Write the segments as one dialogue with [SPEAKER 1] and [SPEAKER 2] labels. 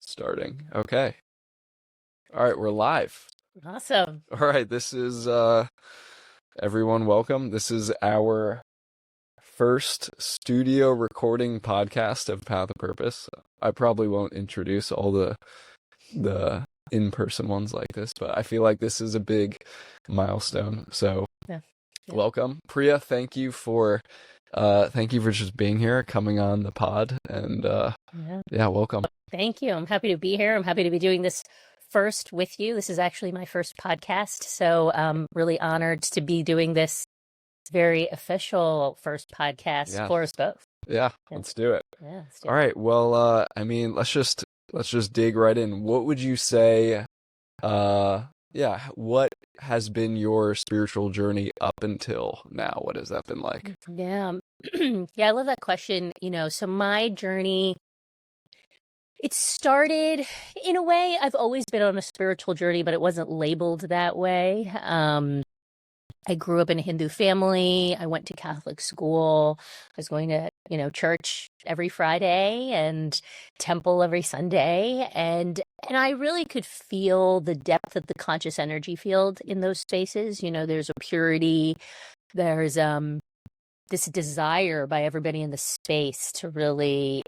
[SPEAKER 1] Starting. Okay. All right, we're live.
[SPEAKER 2] Awesome.
[SPEAKER 1] All right, this is everyone welcome. This is our first studio recording podcast of Path of Purpose. I probably won't introduce all the in-person ones like this, but I feel like this is a big milestone. So,
[SPEAKER 2] Yeah.
[SPEAKER 1] welcome. Priya, thank you for just being here, coming on the pod, and welcome.
[SPEAKER 2] Thank you. I'm happy to be here. I'm happy to be doing this first with you. This is actually my first podcast, so I'm really honored to be doing this very official first podcast for us both.
[SPEAKER 1] Yeah, let's do it.
[SPEAKER 2] Yeah, let's do
[SPEAKER 1] All right. Well, I mean, let's just dig right in. What would you say? What has been your spiritual journey up until now? What has that been like?
[SPEAKER 2] Yeah, I love that question. So my journey. It started, in a way, I've always been on a spiritual journey, but it wasn't labeled that way. I grew up in a Hindu family. I went to Catholic school. I was going to, church every Friday and temple every Sunday. And I really could feel the depth of the conscious energy field in those spaces. There's a purity. There's this desire by everybody in the space to really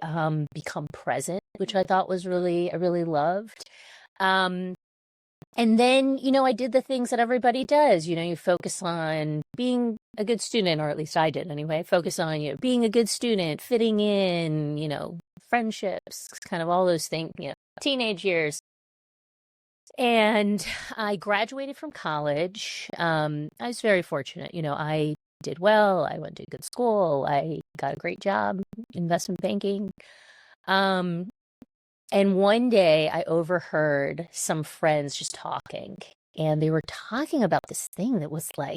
[SPEAKER 2] become present, which I thought was I really loved. And then, I did the things that everybody does. You focus on being a good student, or at least I did anyway, focus on, being a good student, fitting in, friendships, kind of all those things, teenage years. And I graduated from college. I was very fortunate. I did well. I went to a good school. I got a great job, investment banking. And one day I overheard some friends just talking, and they were talking about this thing that was like,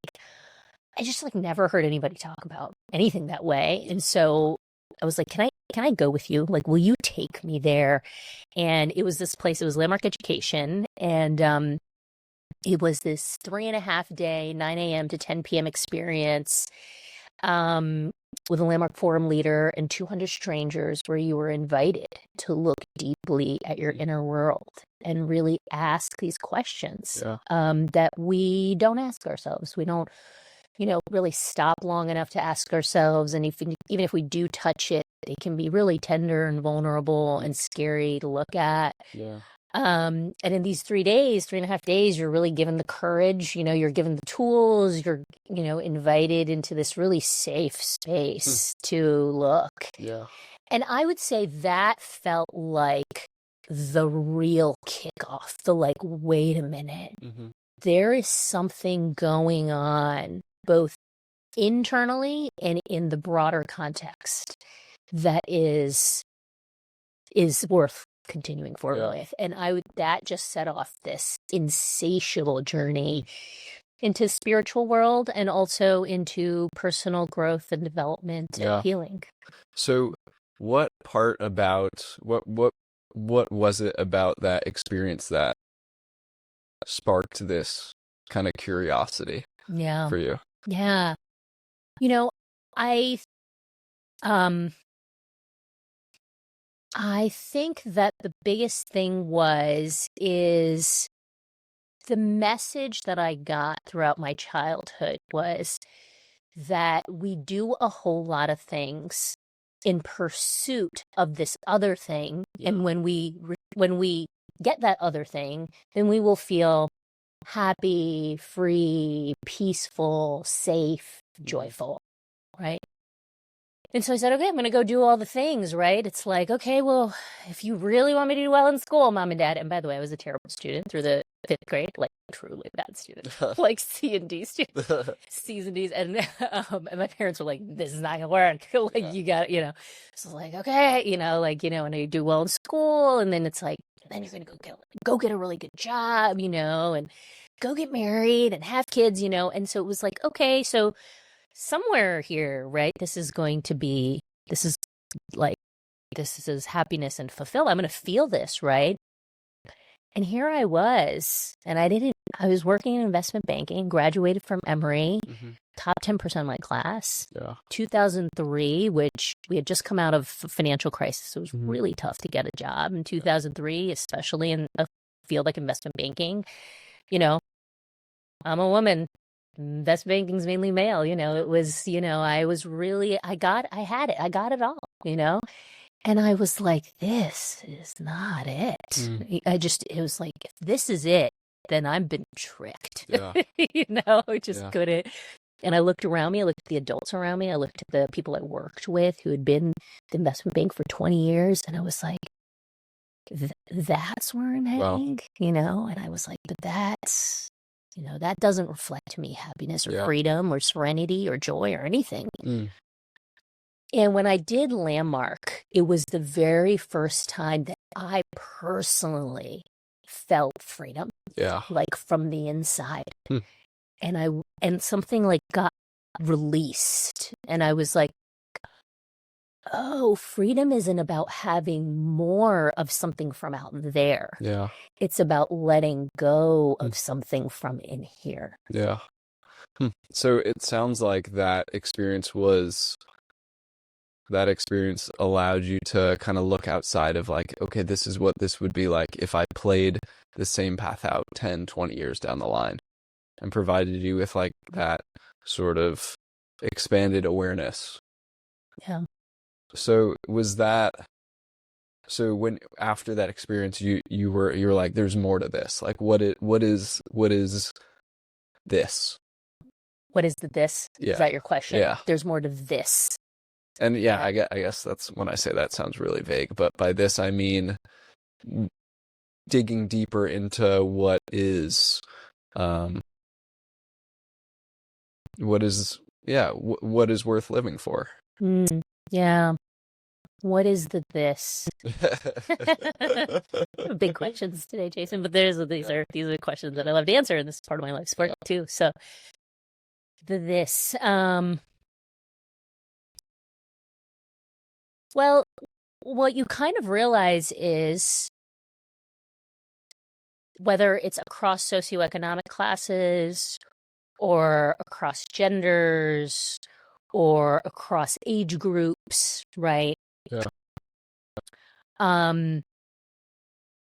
[SPEAKER 2] I just never heard anybody talk about anything that way. And so I was like, can I go with you? Like, will you take me there? And it was this place, it was Landmark Education. And, it was this 3.5-day, 9 a.m. to 10 p.m. experience with a Landmark Forum leader and 200 strangers, where you were invited to look deeply at your inner world and really ask these questions that we don't ask ourselves. We don't, really stop long enough to ask ourselves. And even if we do touch it, it can be really tender and vulnerable and scary to look at.
[SPEAKER 1] Yeah.
[SPEAKER 2] And in these 3.5 days, you're really given the courage, you're given the tools, you're, invited into this really safe space to look.
[SPEAKER 1] Yeah.
[SPEAKER 2] And I would say that felt like the real kickoff, wait a minute, there is something going on, both internally and in the broader context, that is worth continuing forward with. And that just set off this insatiable journey into spiritual world and also into personal growth and development and healing.
[SPEAKER 1] So what part about what was it about that experience that sparked this kind of curiosity for you?
[SPEAKER 2] Yeah. I think that the biggest thing is the message that I got throughout my childhood was that we do a whole lot of things in pursuit of this other thing. And when we get that other thing, then we will feel happy, free, peaceful, safe, joyful, right? And so I said, okay, I'm going to go do all the things, right? It's like, okay, well, if you really want me to do well in school, Mom and Dad, and by the way, I was a terrible student through the 5th grade, truly bad student, C and D student, C's and D's. And my parents were like, this is not going to work. You got, so okay, and I do well in school. And then it's like, then you're going to go get a really good job, and go get married and have kids, And so it was like, okay, so somewhere here, right? This is happiness and fulfill. I'm going to feel this, right? And here I was, and I didn't I was working in investment banking, graduated from Emory,
[SPEAKER 1] Mm-hmm.
[SPEAKER 2] top 10% of my class.
[SPEAKER 1] Yeah.
[SPEAKER 2] 2003, which we had just come out of financial crisis. So it was
[SPEAKER 1] Mm-hmm.
[SPEAKER 2] really tough to get a job in 2003, especially in a field like investment banking. You know, I'm a woman. Investment banking's mainly male. You know, it was, you know, I was really, I had it. I got it all, you know? And I was like, this is not it. It was like, if this is it, then I've been tricked.
[SPEAKER 1] Yeah.
[SPEAKER 2] You know, I just
[SPEAKER 1] Yeah.
[SPEAKER 2] couldn't. And I looked around me, I looked at the adults around me, I looked at the people I worked with who had been the investment bank for 20 years, and I was like, that's where I'm
[SPEAKER 1] Wow.
[SPEAKER 2] heading, you know? And I was like, but that's, you know, that doesn't reflect to me happiness or
[SPEAKER 1] Yeah.
[SPEAKER 2] freedom or serenity or joy or anything.
[SPEAKER 1] Mm.
[SPEAKER 2] And when I did Landmark, it was the very first time that I personally felt freedom,
[SPEAKER 1] Yeah.
[SPEAKER 2] like from the inside.
[SPEAKER 1] Hmm.
[SPEAKER 2] And something like got released. And I was like, oh, freedom isn't about having more of something from out there.
[SPEAKER 1] Yeah.
[SPEAKER 2] It's about letting go of something from in here.
[SPEAKER 1] Yeah. So it sounds like that experience allowed you to kind of look outside of like, okay, this is what this would be like if I played the same path out 10, 20 years down the line, and provided you with like that sort of expanded awareness.
[SPEAKER 2] Yeah.
[SPEAKER 1] So when after that experience you were like, there's more to this. Like what is this?
[SPEAKER 2] What is the this?
[SPEAKER 1] Yeah.
[SPEAKER 2] Is that your question?
[SPEAKER 1] Yeah.
[SPEAKER 2] There's more to this.
[SPEAKER 1] And yeah, I guess that's when I say that sounds really vague, but by this I mean digging deeper into what is worth living for.
[SPEAKER 2] Yeah. What is the this? Big questions today, Jason, but these are questions that I love to answer, and this is part of my life's work too. So the this. Well, what you kind of realize is whether it's across socioeconomic classes or across genders or across age groups, right?
[SPEAKER 1] Yeah.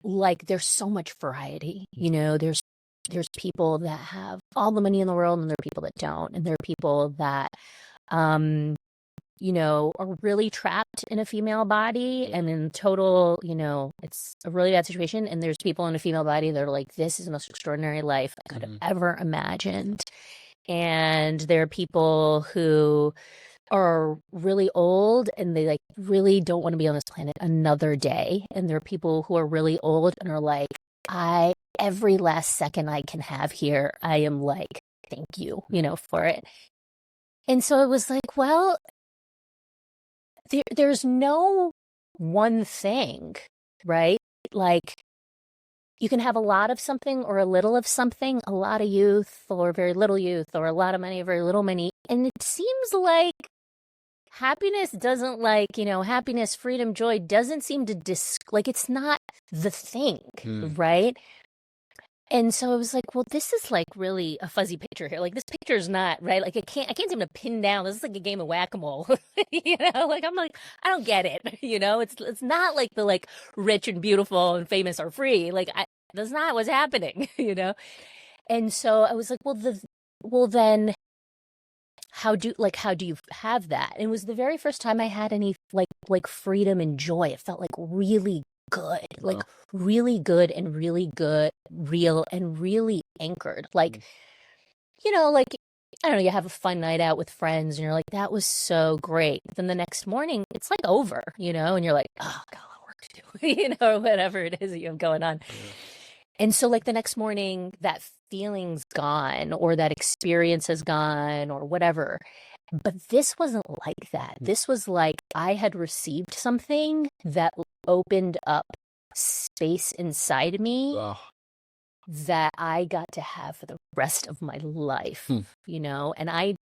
[SPEAKER 2] Like there's so much variety, you know, there's people that have all the money in the world and there are people that don't, and there are people that you know, are really trapped in a female body and in total, you know, it's a really bad situation. And there's people in a female body that are like, this is the most extraordinary life I could have ever imagined. And there are people who are really old and they like really don't want to be on this planet another day. And there are people who are really old and are like, every last second I can have here, I am like, thank you, you know, for it. And so it was like, well, there's no one thing, right? Like you can have a lot of something or a little of something, a lot of youth or very little youth, or a lot of money or very little money. And it seems like happiness doesn't, like, you know, happiness, freedom, joy doesn't seem to like it's not the thing, right? And so I was like, well, this is like really a fuzzy picture here. Like this picture is not right. Like I can't seem to pin down. This is like a game of whack-a-mole, you know. Like I'm like, I don't get it, you know. It's not like the like rich and beautiful and famous are free. Like that's not what's happening, you know. And so I was like, well then, how do you have that? And it was the very first time I had any like freedom and joy. It felt like really good, like really good and really good, real and really anchored. Like, you know, like, I don't know, you have a fun night out with friends and you're like, that was so great. Then the next morning, it's like over, you know, and you're like, oh, got a lot of work to do, you know, or whatever it is that you have going on. Yeah. And so like the next morning, that feeling's gone or that experience has gone or whatever. But this wasn't like that. This was like I had received something that opened up space inside me that I got to have for the rest of my life, you know? And I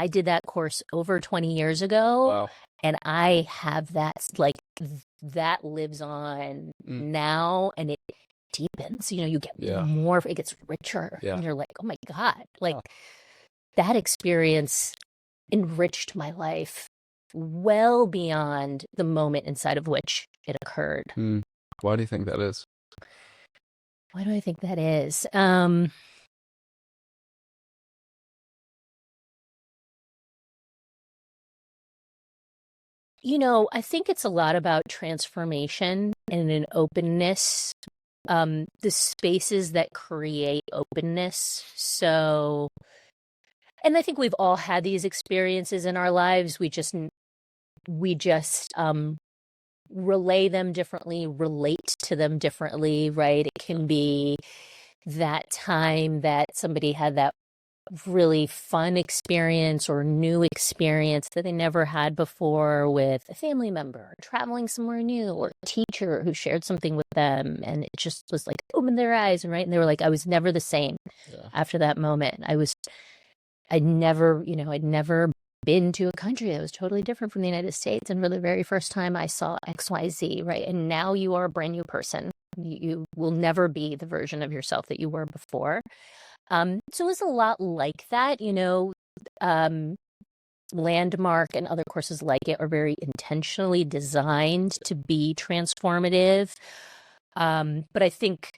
[SPEAKER 2] did that course over 20 years ago, and I have that, like, that lives on now, and it deepens. You get
[SPEAKER 1] Yeah.
[SPEAKER 2] more, it gets richer.
[SPEAKER 1] Yeah.
[SPEAKER 2] And you're like, oh my God, like that experience enriched my life well beyond the moment inside of which it occurred.
[SPEAKER 1] Why do you think that is?
[SPEAKER 2] Why do I think that is? I think it's a lot about transformation and an openness, the spaces that create openness. So, and I think we've all had these experiences in our lives. We just relay them differently, relate to them differently, right? It can be that time that somebody had that really fun experience or new experience that they never had before with a family member, traveling somewhere new, or a teacher who shared something with them. And it just was like opened their eyes, and right. And they were like, I was never the same after that moment. I'd never been to a country that was totally different from the United States. And for the very first time, I saw XYZ, right? And now you are a brand new person. You will never be the version of yourself that you were before. So it was a lot like that, Landmark and other courses like it are very intentionally designed to be transformative. But I think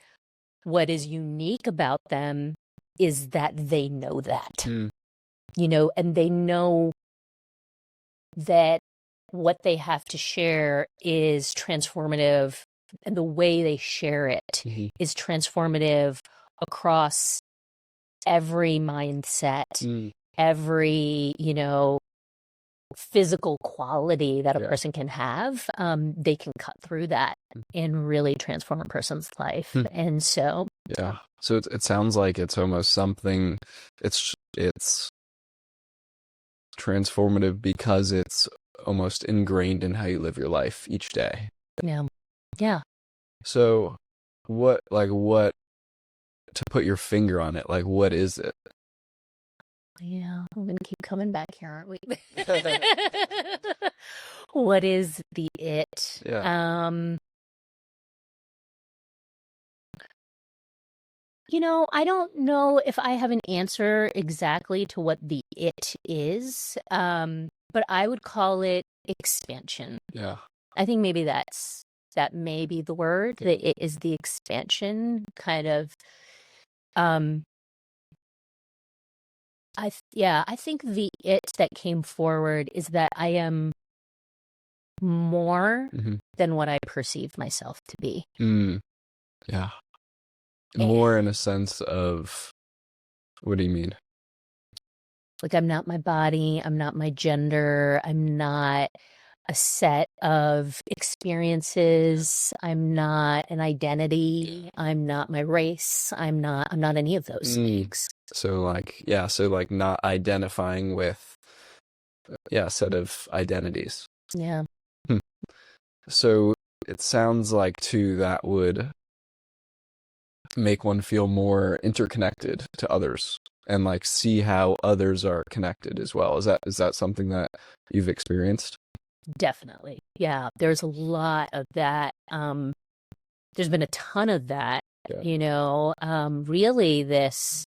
[SPEAKER 2] what is unique about them is that they know that, and they know that what they have to share is transformative, and the way they share it is transformative across every mindset, every, physical quality that a person can have. They can cut through that and really transform a person's life. And so,
[SPEAKER 1] yeah. So it sounds like it's almost something, it's transformative because it's almost ingrained in how you live your life each day.
[SPEAKER 2] Yeah.
[SPEAKER 1] So what, to put your finger on it, like, what is it?
[SPEAKER 2] Yeah, we're going to keep coming back here, aren't we? What is the it?
[SPEAKER 1] Yeah.
[SPEAKER 2] I don't know if I have an answer exactly to what the it is, but I would call it expansion.
[SPEAKER 1] Yeah.
[SPEAKER 2] I think maybe that may be the word. That it is the expansion kind of. I think the it that came forward is that I am more than what I perceived myself to be.
[SPEAKER 1] Yeah. More in a sense of, what do you mean?
[SPEAKER 2] Like, I'm not my body, I'm not my gender, I'm not a set of experiences, I'm not an identity, I'm not my race, I'm not any of those things.
[SPEAKER 1] So not identifying with a set of identities.
[SPEAKER 2] Yeah.
[SPEAKER 1] So it sounds like too that would make one feel more interconnected to others and like see how others are connected as well. Is that something that you've experienced?
[SPEAKER 2] Definitely. Yeah, there's a lot of that. There's been a ton of that, really this.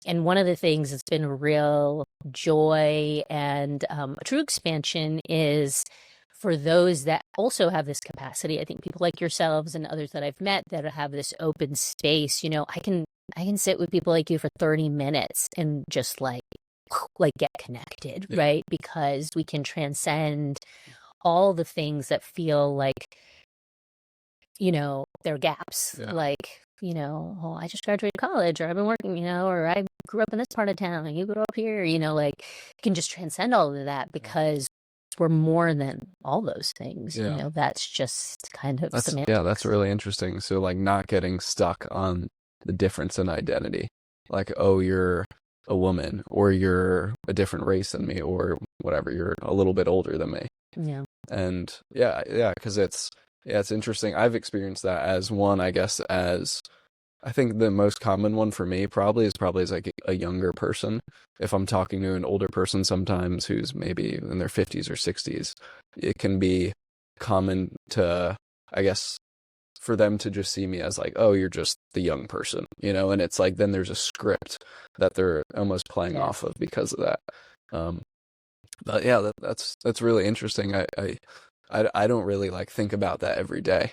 [SPEAKER 2] And one of the things that's been a real joy and a true expansion is for those that also have this capacity. I think people like yourselves and others that I've met that have this open space, I can sit with people like you for 30 minutes and just like get connected, right? Because we can transcend all the things that feel like, they're gaps. Like, I just graduated college, or I've been working, or I grew up in this part of town and you grew up here, like you can just transcend all of that because we're more than all those things. That's just kind of semantics.
[SPEAKER 1] Yeah, that's really interesting. So like not getting stuck on the difference in identity. Like, oh, you're a woman, or you're a different race than me, or whatever, you're a little bit older than me.
[SPEAKER 2] Yeah.
[SPEAKER 1] And because it's interesting. I've experienced that as one, I guess, as I think the most common one for me probably is like a younger person. If I'm talking to an older person sometimes who's maybe in their 50s or 60s, it can be common to, I guess, for them to just see me as like, oh, you're just the young person, and it's like then there's a script that they're almost playing off of because of that. But yeah, that's really interesting. I don't really like think about that every day,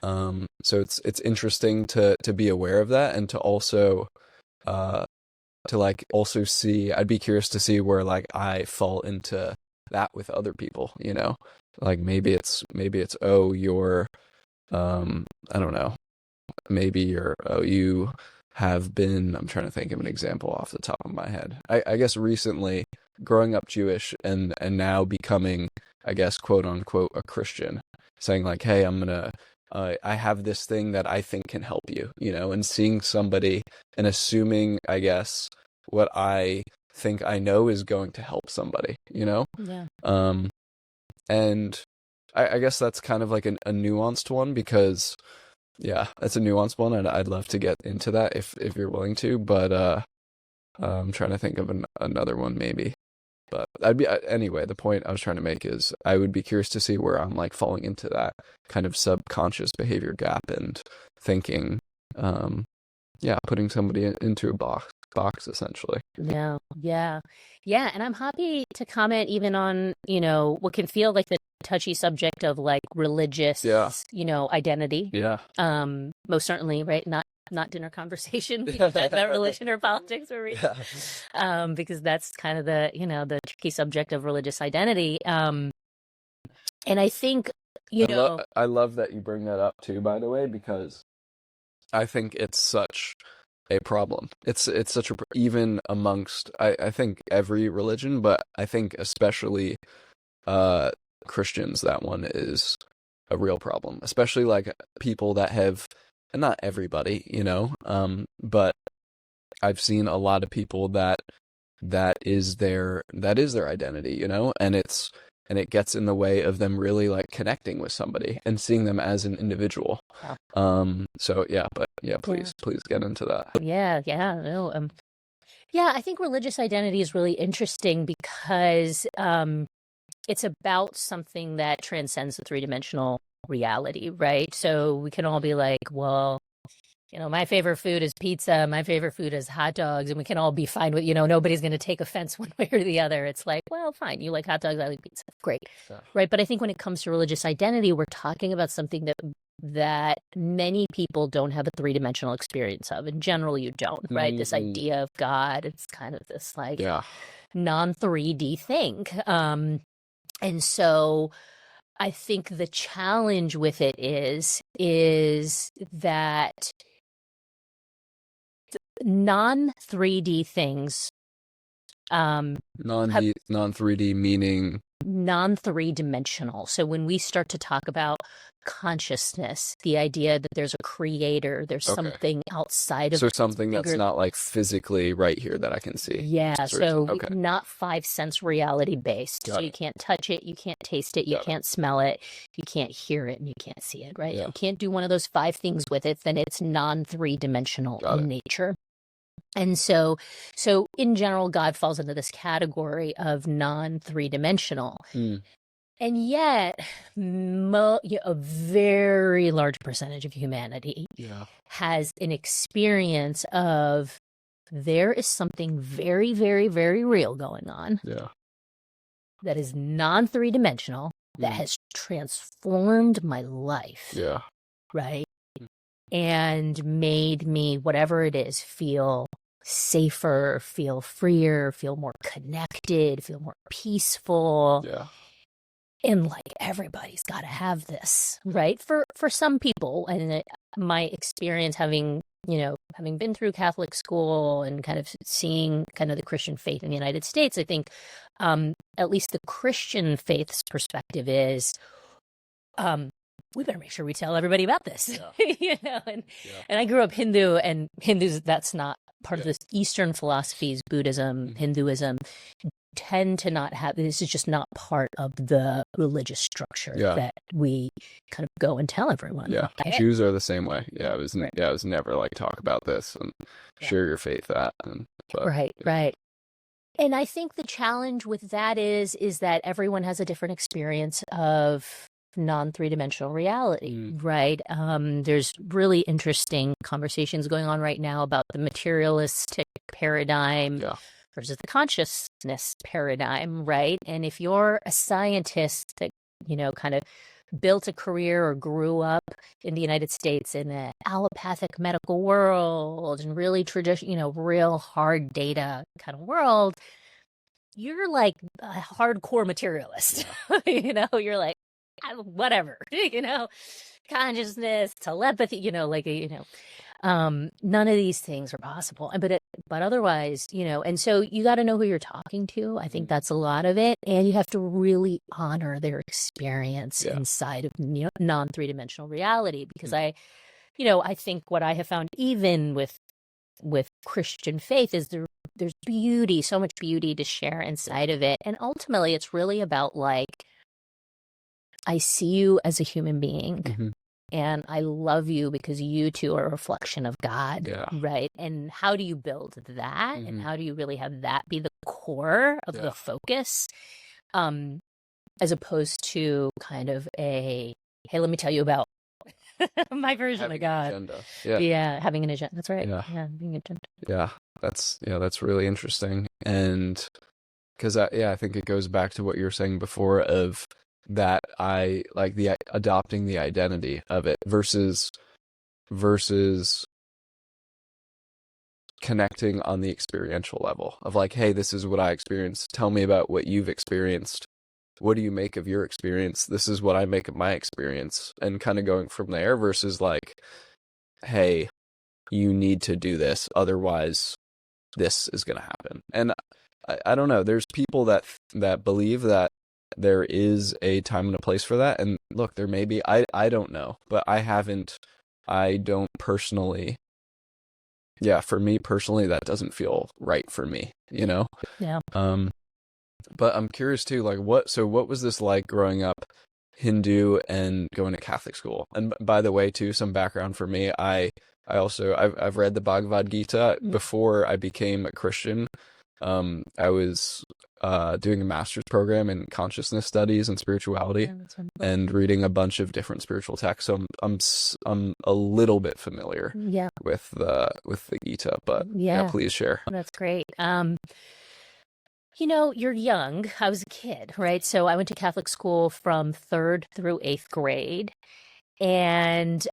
[SPEAKER 1] so it's interesting to be aware of that, and to also like also see. I'd be curious to see where like I fall into that with other people, like maybe it's oh, you're I don't know, maybe you have been. I'm trying to think of an example off the top of my head. I guess recently growing up Jewish and now becoming, I guess, quote unquote, a Christian, saying like, hey, I have this thing that I think can help you, and seeing somebody and assuming, I guess, what I think I know is going to help somebody,
[SPEAKER 2] Yeah.
[SPEAKER 1] And I guess that's kind of like a nuanced one, because yeah, that's a nuanced one, and I'd love to get into that if you're willing to, but I'm trying to think of another one maybe. But anyway, the point I was trying to make is I would be curious to see where I'm like falling into that kind of subconscious behavior gap and thinking, putting somebody into a box essentially.
[SPEAKER 2] Yeah, yeah, yeah. And I'm happy to comment even on, what can feel like the touchy subject of like religious,
[SPEAKER 1] Yeah.
[SPEAKER 2] identity.
[SPEAKER 1] Yeah.
[SPEAKER 2] Most certainly, right? Not dinner conversation about religion or politics or because that's kind of the, the tricky subject of religious identity. And I think,
[SPEAKER 1] I love that you bring that up too, by the way, because I think it's such a problem. It's such even amongst I think every religion, but I think especially Christians, that one is a real problem, especially like people that have, and not everybody, but I've seen a lot of people that is their identity, and it gets in the way of them really like connecting with somebody and seeing them as an individual. So yeah, but yeah, please get into that.
[SPEAKER 2] Yeah, no, yeah, I think religious identity is really interesting because it's about something that transcends the three-dimensional reality, right? So we can all be like, well, my favorite food is pizza, my favorite food is hot dogs, and we can all be fine with, nobody's going to take offense one way or the other. It's like, well, fine, you like hot dogs, I like pizza, great, right? But I think when it comes to religious identity, we're talking about something that many people don't have a three-dimensional experience of. In general, you don't, right?
[SPEAKER 1] Mm-hmm.
[SPEAKER 2] This idea of God, it's kind of this like non-3D thing. And so I think the challenge with it is that non-3D things
[SPEAKER 1] non-3D meaning
[SPEAKER 2] non-three-dimensional. So when we start to talk about consciousness, the idea that there's a creator, there's something outside of
[SPEAKER 1] something that's not like physically right here that I can see.
[SPEAKER 2] Yeah, so not 5 sense reality based. So you can't touch it, you can't taste it, you can't smell it, you can't hear it, and you can't see it, right? You can't do one of those 5 things with it, then it's non-three-dimensional in nature. And so in general, God falls into this category of non-three-dimensional. And yet, a very large percentage of humanity has an experience of there is something very, very, very real going on that is non-three-dimensional, that has transformed my life, right? And made me, whatever it is, feel safer, feel freer, feel more connected, feel more peaceful. And like everybody's got to have this, right? For some people, and my experience having been through Catholic school and kind of seeing kind of the Christian faith in the United States, I think at least the Christian faith's perspective is we better make sure we tell everybody about this. And I grew up Hindu, and Hindus, that's not part of this Eastern philosophies, Buddhism, Hinduism, tend to not have, this is just not part of the religious structure that we kind of go and tell everyone.
[SPEAKER 1] Jews are the same way. It was never like talk about this and share your faith
[SPEAKER 2] Right. And I think the challenge with that is that everyone has a different experience of non-three-dimensional reality, right? There's really interesting conversations going on right now about the materialistic paradigm versus the consciousness paradigm, right? And if you're a scientist that, kind of built a career or grew up in the United States in an allopathic medical world and really traditional, real hard data kind of world, you're like a hardcore materialist. You're like, whatever, consciousness, telepathy, none of these things are possible. But otherwise, and so you got to know who you're talking to. I think that's a lot of it. And you have to really honor their experience inside of non-three-dimensional reality. Because I think what I have found, even with Christian faith, is there's beauty, so much beauty to share inside of it. And ultimately, it's really about like, I see you as a human being. And I love you because you too are a reflection of God, right? And how do you build that? And how do you really have that be the core of the focus, as opposed to kind of hey, let me tell you about my version of God. Having an agenda. That's right. Being an agenda.
[SPEAKER 1] That's really interesting. And because I think it goes back to what you were saying before of that I like the adopting the identity of it versus connecting on the experiential level of like, hey, this is what I experienced. Tell me about what you've experienced. What do you make of your experience? This is what I make of my experience, and kind of going from there versus like, hey, you need to do this, otherwise this is going to happen. And I don't know, there's people that believe that there is a time and a place for that. And look, there may be, I don't know, but I don't personally, for me personally, that doesn't feel right for me, But I'm curious too, like what was this like growing up Hindu and going to Catholic school? And by the way, too, some background for me, I've read the Bhagavad Gita before I became a Christian. I was doing a master's program in consciousness studies and spirituality, and reading a bunch of different spiritual texts. So I'm a little bit familiar with the Gita, but please share.
[SPEAKER 2] That's great. You're young. I was a kid, right? So I went to Catholic school from 3rd through 8th grade. And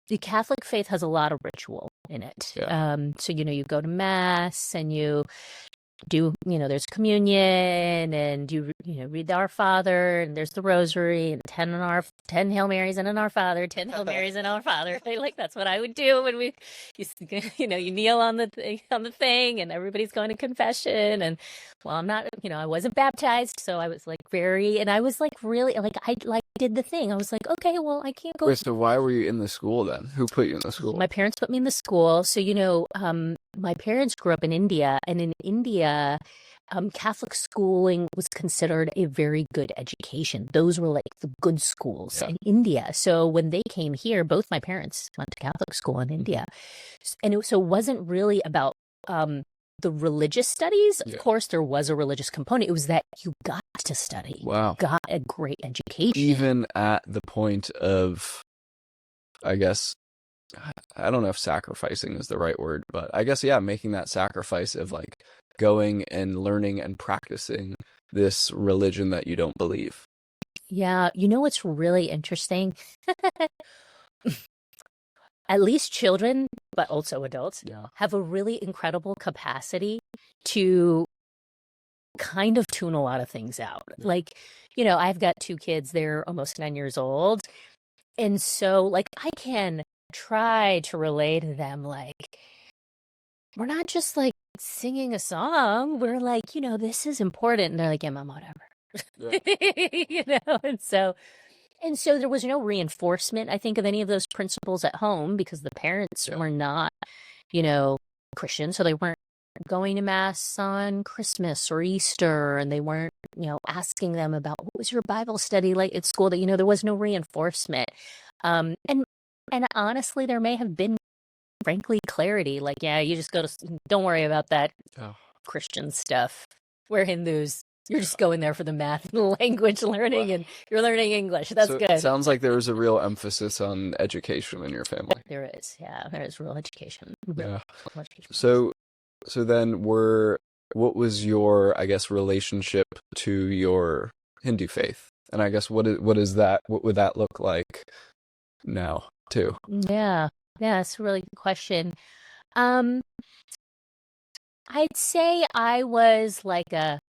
[SPEAKER 2] the Catholic faith has a lot of ritual in it. So, you go to Mass and you do, there's communion, and you read the Our Father, and there's the Rosary, and 10 Hail Marys and an Our Father, 10 Hail Marys and Our Father. Like, that's what I would do when you kneel on the thing, and everybody's going to confession. And well, I'm not, I wasn't baptized, so I was like and I was like really like I did the thing. I was like, okay, well, I can't go.
[SPEAKER 1] Wait, so why were you in the school then? Who put you in the school?
[SPEAKER 2] My parents put me in the school. So, my parents grew up in India, and in India, Catholic schooling was considered a very good education. Those were like the good schools in India. So when they came here, both my parents went to Catholic school in India. And it wasn't really about the religious studies. Of course, there was a religious component. It was that you got to study.
[SPEAKER 1] Wow.
[SPEAKER 2] You got a great education.
[SPEAKER 1] Even at the point of, I guess, I don't know if sacrificing is the right word, but I guess, making that sacrifice of like going and learning and practicing this religion that you don't believe.
[SPEAKER 2] Yeah. What's really interesting? At least children, but also adults, have a really incredible capacity to kind of tune a lot of things out. Like, I've got 2 kids, they're almost 9 years old. And so, like, I can try to relay to them, like, we're not just like singing a song. We're like, this is important. And they're like, yeah, Mom, whatever. And so there was no reinforcement, I think, of any of those principles at home, because the parents were not, Christian. So they weren't going to Mass on Christmas or Easter, and they weren't, asking them about what was your Bible study like at school. That, there was no reinforcement. And honestly, there may have been, frankly, clarity. Like, you just don't worry about that Christian stuff. We're Hindus. You're just going there for the math and the language learning, and you're learning English. That's
[SPEAKER 1] So
[SPEAKER 2] good.
[SPEAKER 1] it sounds like there was a real emphasis on education in your family.
[SPEAKER 2] There is, yeah, there is real education.
[SPEAKER 1] Yeah.
[SPEAKER 2] Real education.
[SPEAKER 1] So then what was your, I guess, relationship to your Hindu faith? And I guess what would that look like now too?
[SPEAKER 2] Yeah, it's a really good question. I'd say I was like I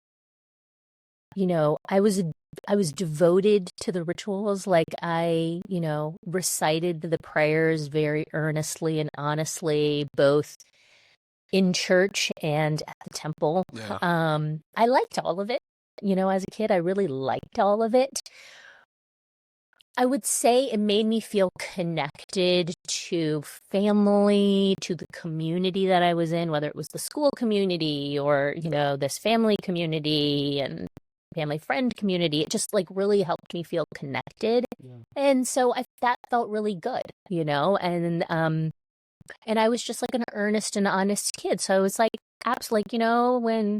[SPEAKER 2] was devoted to the rituals. Like I, recited the prayers very earnestly and honestly, both in church and at the temple.
[SPEAKER 1] Yeah.
[SPEAKER 2] I liked all of it. As a kid, I really liked all of it. I would say it made me feel connected to family, to the community that I was in, whether it was the school community or, this family community and family friend community. It just like really helped me feel connected. Yeah. And so that felt really good, and I was just like an earnest and honest kid. So I was like, absolutely, when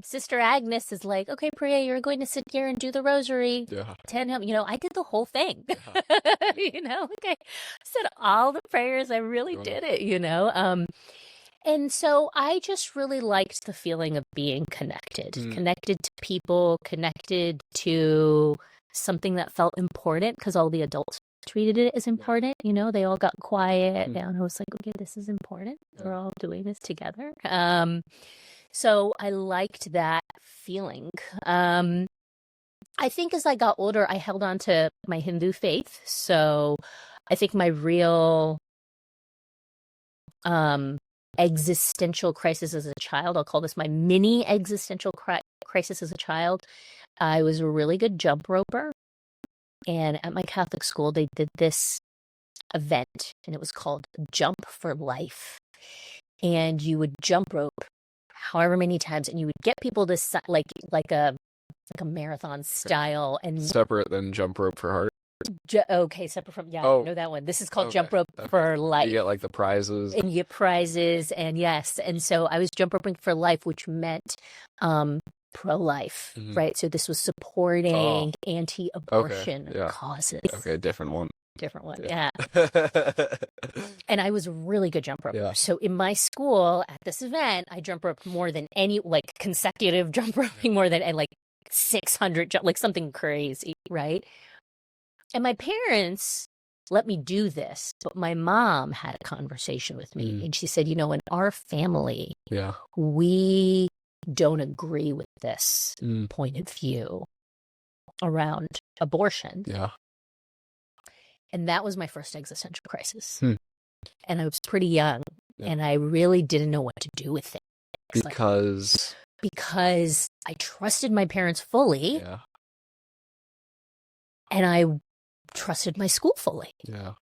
[SPEAKER 2] Sister Agnes is like, okay, Priya, you're going to sit here and do the rosary.
[SPEAKER 1] Yeah.
[SPEAKER 2] 10 hymn, I did the whole thing.
[SPEAKER 1] Yeah.
[SPEAKER 2] Like I said all the prayers. I really did it, and so I just really liked the feeling of being connected, connected to people, connected to something that felt important because all the adults treated it as important. They all got quiet and I was like, okay, this is important. We're all doing this together. So I liked that feeling. I think as I got older, I held on to my Hindu faith. So I think my real existential crisis as a child, I'll call this my mini existential crisis as a child. I was a really good jump roper. And at my Catholic school, they did this event and it was called Jump for Life. And you would jump rope however many times, and you would get people to like a marathon style and
[SPEAKER 1] separate than jump rope for heart.
[SPEAKER 2] Okay, separate from I know that one. This is called jump rope for life.
[SPEAKER 1] You get like the prizes,
[SPEAKER 2] and you get prizes, and yes, and so I was jump roping for life, which meant pro-life, right? So this was supporting anti-abortion causes.
[SPEAKER 1] Okay, different one.
[SPEAKER 2] Yeah. And I was a really good jump roper. Yeah. So in my school at this event, I jump roped more than any, like consecutive jump roping more than, and like 600, like something crazy, right? And my parents let me do this, but my mom had a conversation with me and she said, in our family, we don't agree with this point of view around abortion.
[SPEAKER 1] Yeah.
[SPEAKER 2] And that was my first existential crisis. And I was pretty young and I really didn't know what to do with it.
[SPEAKER 1] Because
[SPEAKER 2] I trusted my parents fully.
[SPEAKER 1] Yeah.
[SPEAKER 2] And I trusted my school fully.
[SPEAKER 1] Yeah.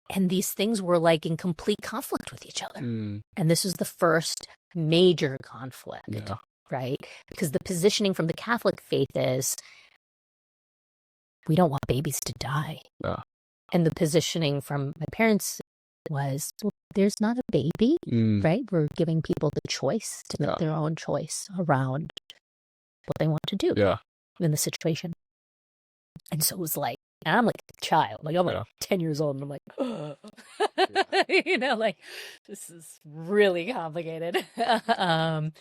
[SPEAKER 2] And these things were like in complete conflict with each other. And this was the first major conflict, right? Because the positioning from the Catholic faith is, we don't want babies to die.
[SPEAKER 1] Yeah.
[SPEAKER 2] And the positioning from my parents was, well, there's not a baby, right? We're giving people the choice to make their own choice around what they want to do in the situation. And so it was like, and I'm like a child, like I'm like 10 years old, and I'm like, like this is really complicated. And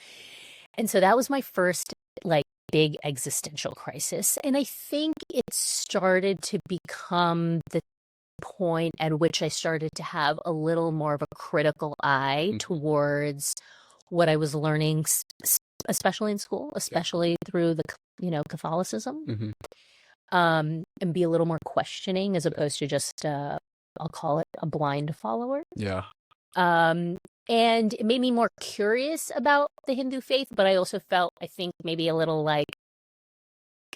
[SPEAKER 2] so that was my first like big existential crisis. And I think it started to become the point at which I started to have a little more of a critical eye towards what I was learning, especially in school, especially through the, Catholicism, and be a little more questioning as opposed to just, I'll call it a blind follower.
[SPEAKER 1] Yeah.
[SPEAKER 2] And it made me more curious about the Hindu faith, but I also felt, I think, maybe a little like,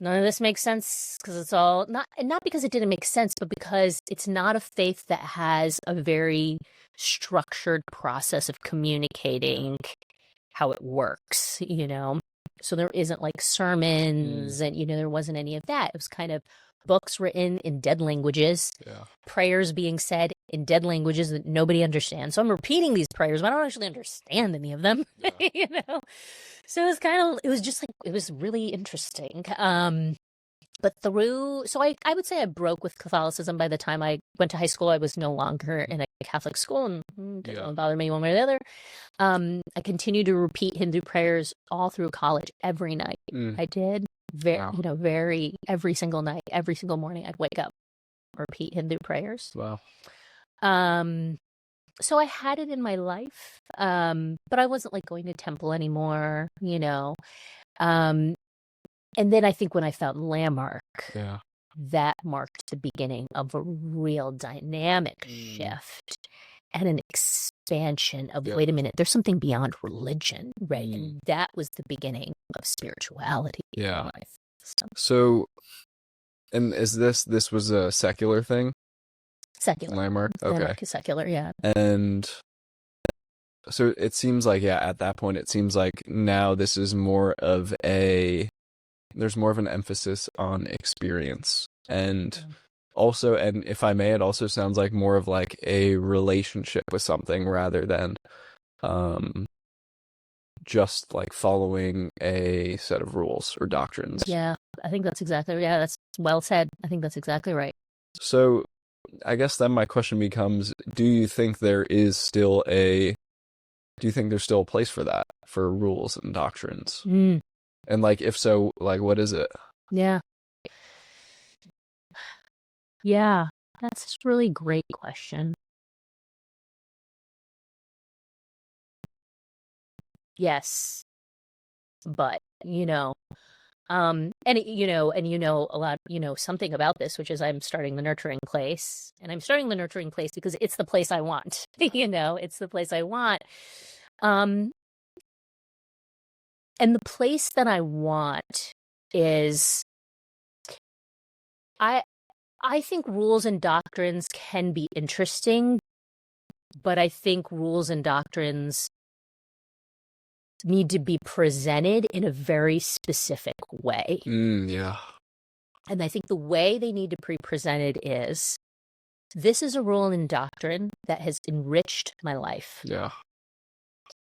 [SPEAKER 2] none of this makes sense because it's all not because it didn't make sense, but because it's not a faith that has a very structured process of communicating how it works, So there isn't like sermons and, there wasn't any of that. It was kind of books written in dead languages, prayers being said in dead languages that nobody understands. So I'm repeating these prayers, but I don't actually understand any of them, you know? So it was just like, it was really interesting. But so I would say I broke with Catholicism by the time I went to high school. I was no longer in a Catholic school, and it didn't bother me one way or the other. I continued to repeat Hindu prayers all through college every night. I did every single night, every single morning. I'd wake up, repeat Hindu prayers.
[SPEAKER 1] Wow.
[SPEAKER 2] So I had it in my life, but I wasn't like going to temple anymore, you know. And then I think when I found Landmark, that marked the beginning of a real dynamic shift and an expansion of, wait a minute, there's something beyond religion, right? And that was the beginning of spirituality.
[SPEAKER 1] Yeah. So, and this was a secular thing?
[SPEAKER 2] Secular.
[SPEAKER 1] Landmark? Okay.
[SPEAKER 2] Landmark is secular, yeah.
[SPEAKER 1] And so it seems like, at that point, it seems like now this is more of there's more of an emphasis on experience. And also, and if I may, it also sounds like more of like a relationship with something rather than just like following a set of rules or doctrines.
[SPEAKER 2] Yeah, I think that's that's well said. I think that's exactly right.
[SPEAKER 1] So I guess then my question becomes, do you think there's still a place for that, for rules and doctrines? And like, if so, like, what is it?
[SPEAKER 2] Yeah. Yeah, that's a really great question. Yes, but, and a lot, something about this, which is I'm starting the nurturing place, and I'm starting the nurturing place because it's the place I want, it's the place I want. And the place that I want is, I think rules and doctrines can be interesting, but I think rules and doctrines need to be presented in a very specific way.
[SPEAKER 1] Yeah.
[SPEAKER 2] And I think the way they need to be presented is, this is a rule and doctrine that has enriched my life.
[SPEAKER 1] Yeah.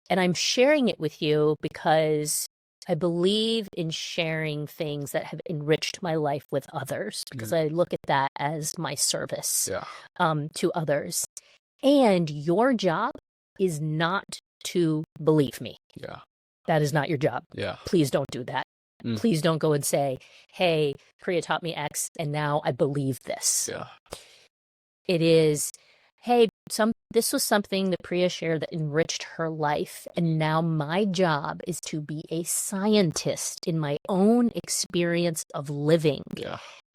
[SPEAKER 2] And I'm sharing it with you because I believe in sharing things that have enriched my life with others, because I look at that as my service to others. And your job is not to believe me.
[SPEAKER 1] Yeah.
[SPEAKER 2] That is not your job.
[SPEAKER 1] Yeah.
[SPEAKER 2] Please don't do that. Please don't go and say, hey, Priya taught me X, and now I believe this.
[SPEAKER 1] Yeah.
[SPEAKER 2] It is, hey, this was something that Priya shared that enriched her life, and now my job is to be a scientist in my own experience of living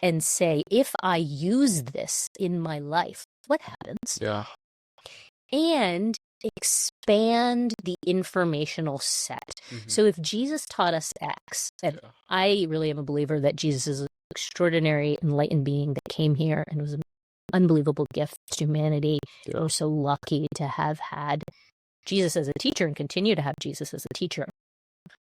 [SPEAKER 2] and say, if I use this in my life, what happens?
[SPEAKER 1] Yeah.
[SPEAKER 2] And expand the informational set. So if Jesus taught us X, and I really am a believer that Jesus is an extraordinary enlightened being that came here and was an unbelievable gift to humanity. We're so lucky to have had Jesus as a teacher and continue to have Jesus as a teacher.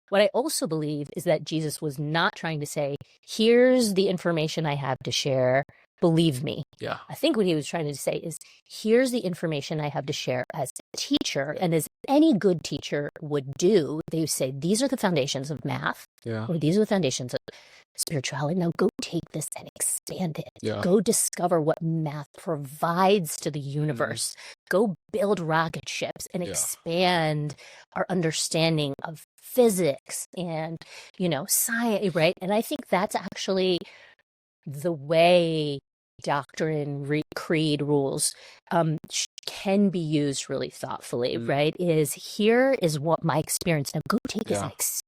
[SPEAKER 2] What I also believe is that Jesus was not trying to say, here's the information I have to share, believe me.
[SPEAKER 1] Yeah.
[SPEAKER 2] I think what he was trying to say is, here's the information I have to share as a teacher. And as any good teacher would do, they would say, these are the foundations of math, or these are the foundations of spirituality. Now go take this and expand it.
[SPEAKER 1] Yeah.
[SPEAKER 2] Go discover what math provides to the universe. Go build rocket ships and expand our understanding of physics and, science, right? And I think that's actually the way doctrine, creed, rules can be used really thoughtfully, right? Here is what my experience. Now go take this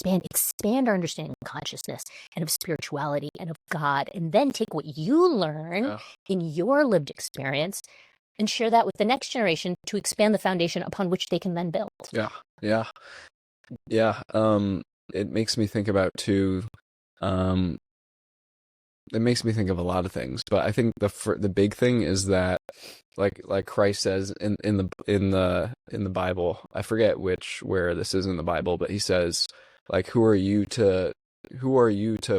[SPEAKER 2] and expand our understanding of consciousness and of spirituality and of God, and then take what you learn in your lived experience and share that with the next generation to expand the foundation upon which they can then build.
[SPEAKER 1] Yeah. It makes me think about too. It makes me think of a lot of things, but I think the big thing is that, like Christ says in the Bible, I forget where this is in the Bible, but he says, like, who are you to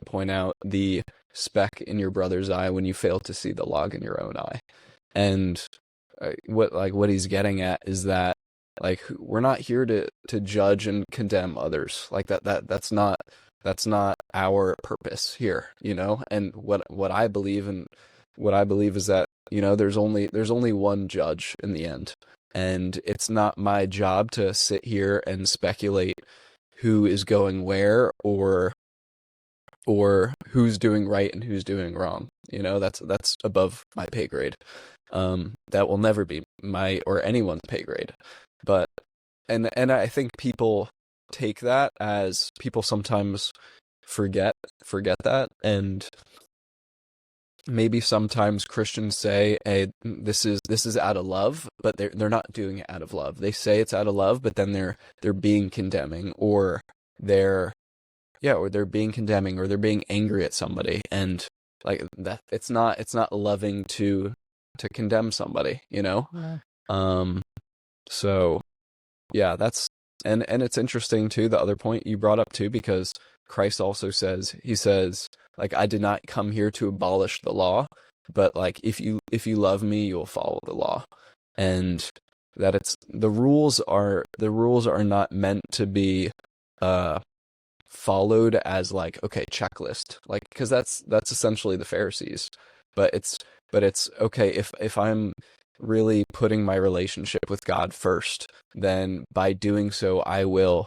[SPEAKER 1] point out the speck in your brother's eye when you fail to see the log in your own eye? And what he's getting at is that like we're not here to judge and condemn others. Like that's not our purpose here, you know? And what I believe is that, you know, there's only one judge in the end. And it's not my job to sit here and speculate who is going where or who's doing right and who's doing wrong. You know, that's above my pay grade. That will never be my or anyone's pay grade. But and I think people take that as people sometimes forget that, and maybe sometimes Christians say, "Hey, this is out of love," but they're not doing it out of love. They say it's out of love, but then they're being condemning, or they're or they're being condemning, or they're being angry at somebody, and like that, it's not loving to condemn somebody, you know.
[SPEAKER 2] Yeah.
[SPEAKER 1] So yeah, and it's interesting too, the other point you brought up too, because Christ also says, like, I did not come here to abolish the law, but like if you love me, you'll follow the law. And that it's the rules are not meant to be followed as like, okay, checklist, like, because that's essentially the Pharisees. But it's okay if I'm really putting my relationship with God first, then by doing so I will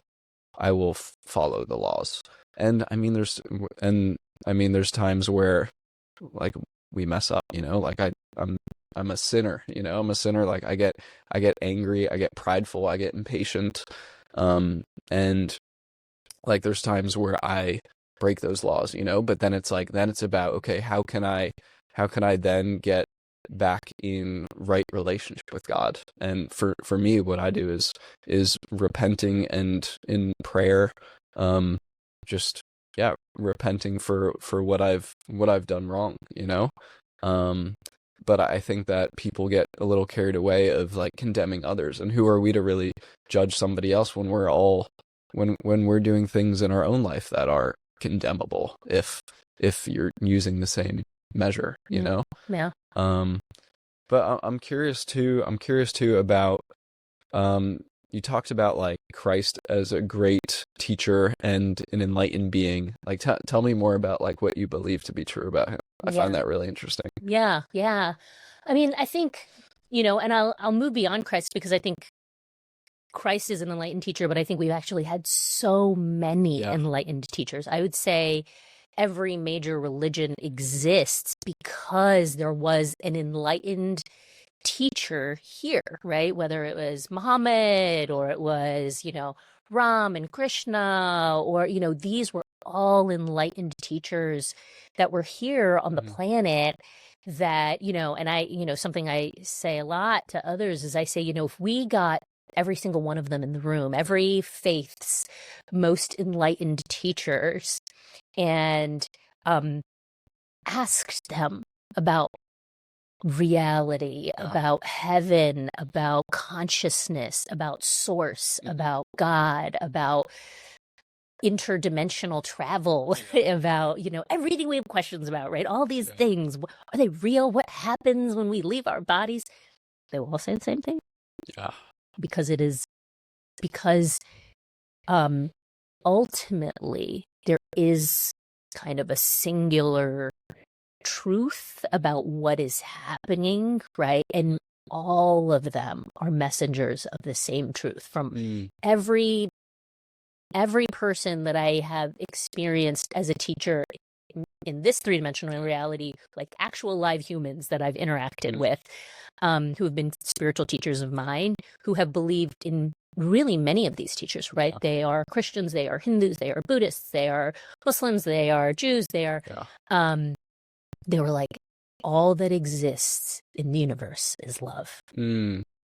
[SPEAKER 1] follow the laws. And I mean there's times where like we mess up, you know, like I'm a sinner, you know, I'm a sinner. Like I get angry, I get prideful, I get impatient, and like there's times where I break those laws, you know, but then it's about, okay, how can I then get back in right relationship with God? And for me, what I do is repenting, and in prayer, just repenting for what I've done wrong, you know. Um but I think that people get a little carried away of like condemning others, and who are we to really judge somebody else when we're doing things in our own life that are condemnable, if you're using the same measure, you know?
[SPEAKER 2] Yeah.
[SPEAKER 1] Um, but I'm curious too. About you talked about like Christ as a great teacher and an enlightened being. Like, tell me more about like what you believe to be true about him. I find
[SPEAKER 2] Yeah.
[SPEAKER 1] that really interesting.
[SPEAKER 2] Yeah. Yeah. I mean, I think, and I'll move beyond Christ, because I think Christ is an enlightened teacher, but I think we've actually had so many
[SPEAKER 1] Yeah.
[SPEAKER 2] enlightened teachers. I would say every major religion exists because there was an enlightened teacher here, right? Whether it was Muhammad, or it was, Ram and Krishna, or, these were all enlightened teachers that were here on the
[SPEAKER 1] Mhm.
[SPEAKER 2] planet. That, and I, something I say a lot to others is I say, if we got every single one of them in the room, every faith's most enlightened teachers, and asked them about reality, about heaven, about consciousness, about source, about God, about interdimensional travel, about, everything we have questions about, right? All these things, are they real? What happens when we leave our bodies? They will all say the same thing.
[SPEAKER 1] Yeah.
[SPEAKER 2] Because ultimately there is kind of a singular truth about what is happening, right? And all of them are messengers of the same truth from every person that I have experienced as a teacher in this three-dimensional reality, like actual live humans that I've interacted with, who have been spiritual teachers of mine, who have believed in really many of these teachers, right?
[SPEAKER 1] Yeah.
[SPEAKER 2] They are Christians, they are Hindus, they are Buddhists, they are Muslims, they are Jews, they were like, all that exists in the universe is love.